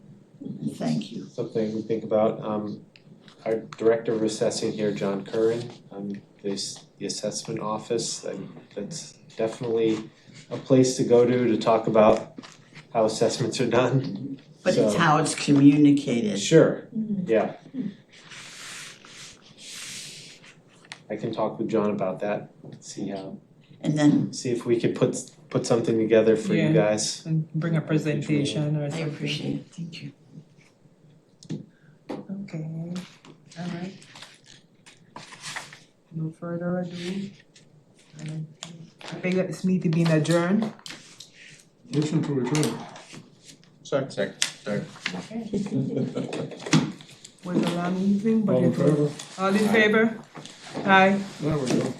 Thank you. something to think about. Our Director of Assessing here, John Curran, the assessment office, that's definitely a place to go to talk about how assessments are done. But it's So- how it's communicated. Sure, yeah. I can talk with John about that, see if we could put something together for you Yeah. guys. And bring a presentation or I something. appreciate it, thank you. Okay, all right. No further ado. I think that this meeting being adjourned. Motion to adjourn. Second. Was a long evening, but All in it was. favor? All in favor? Aye. There we go.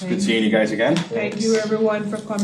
Good seeing you guys again. Thank you everyone for coming.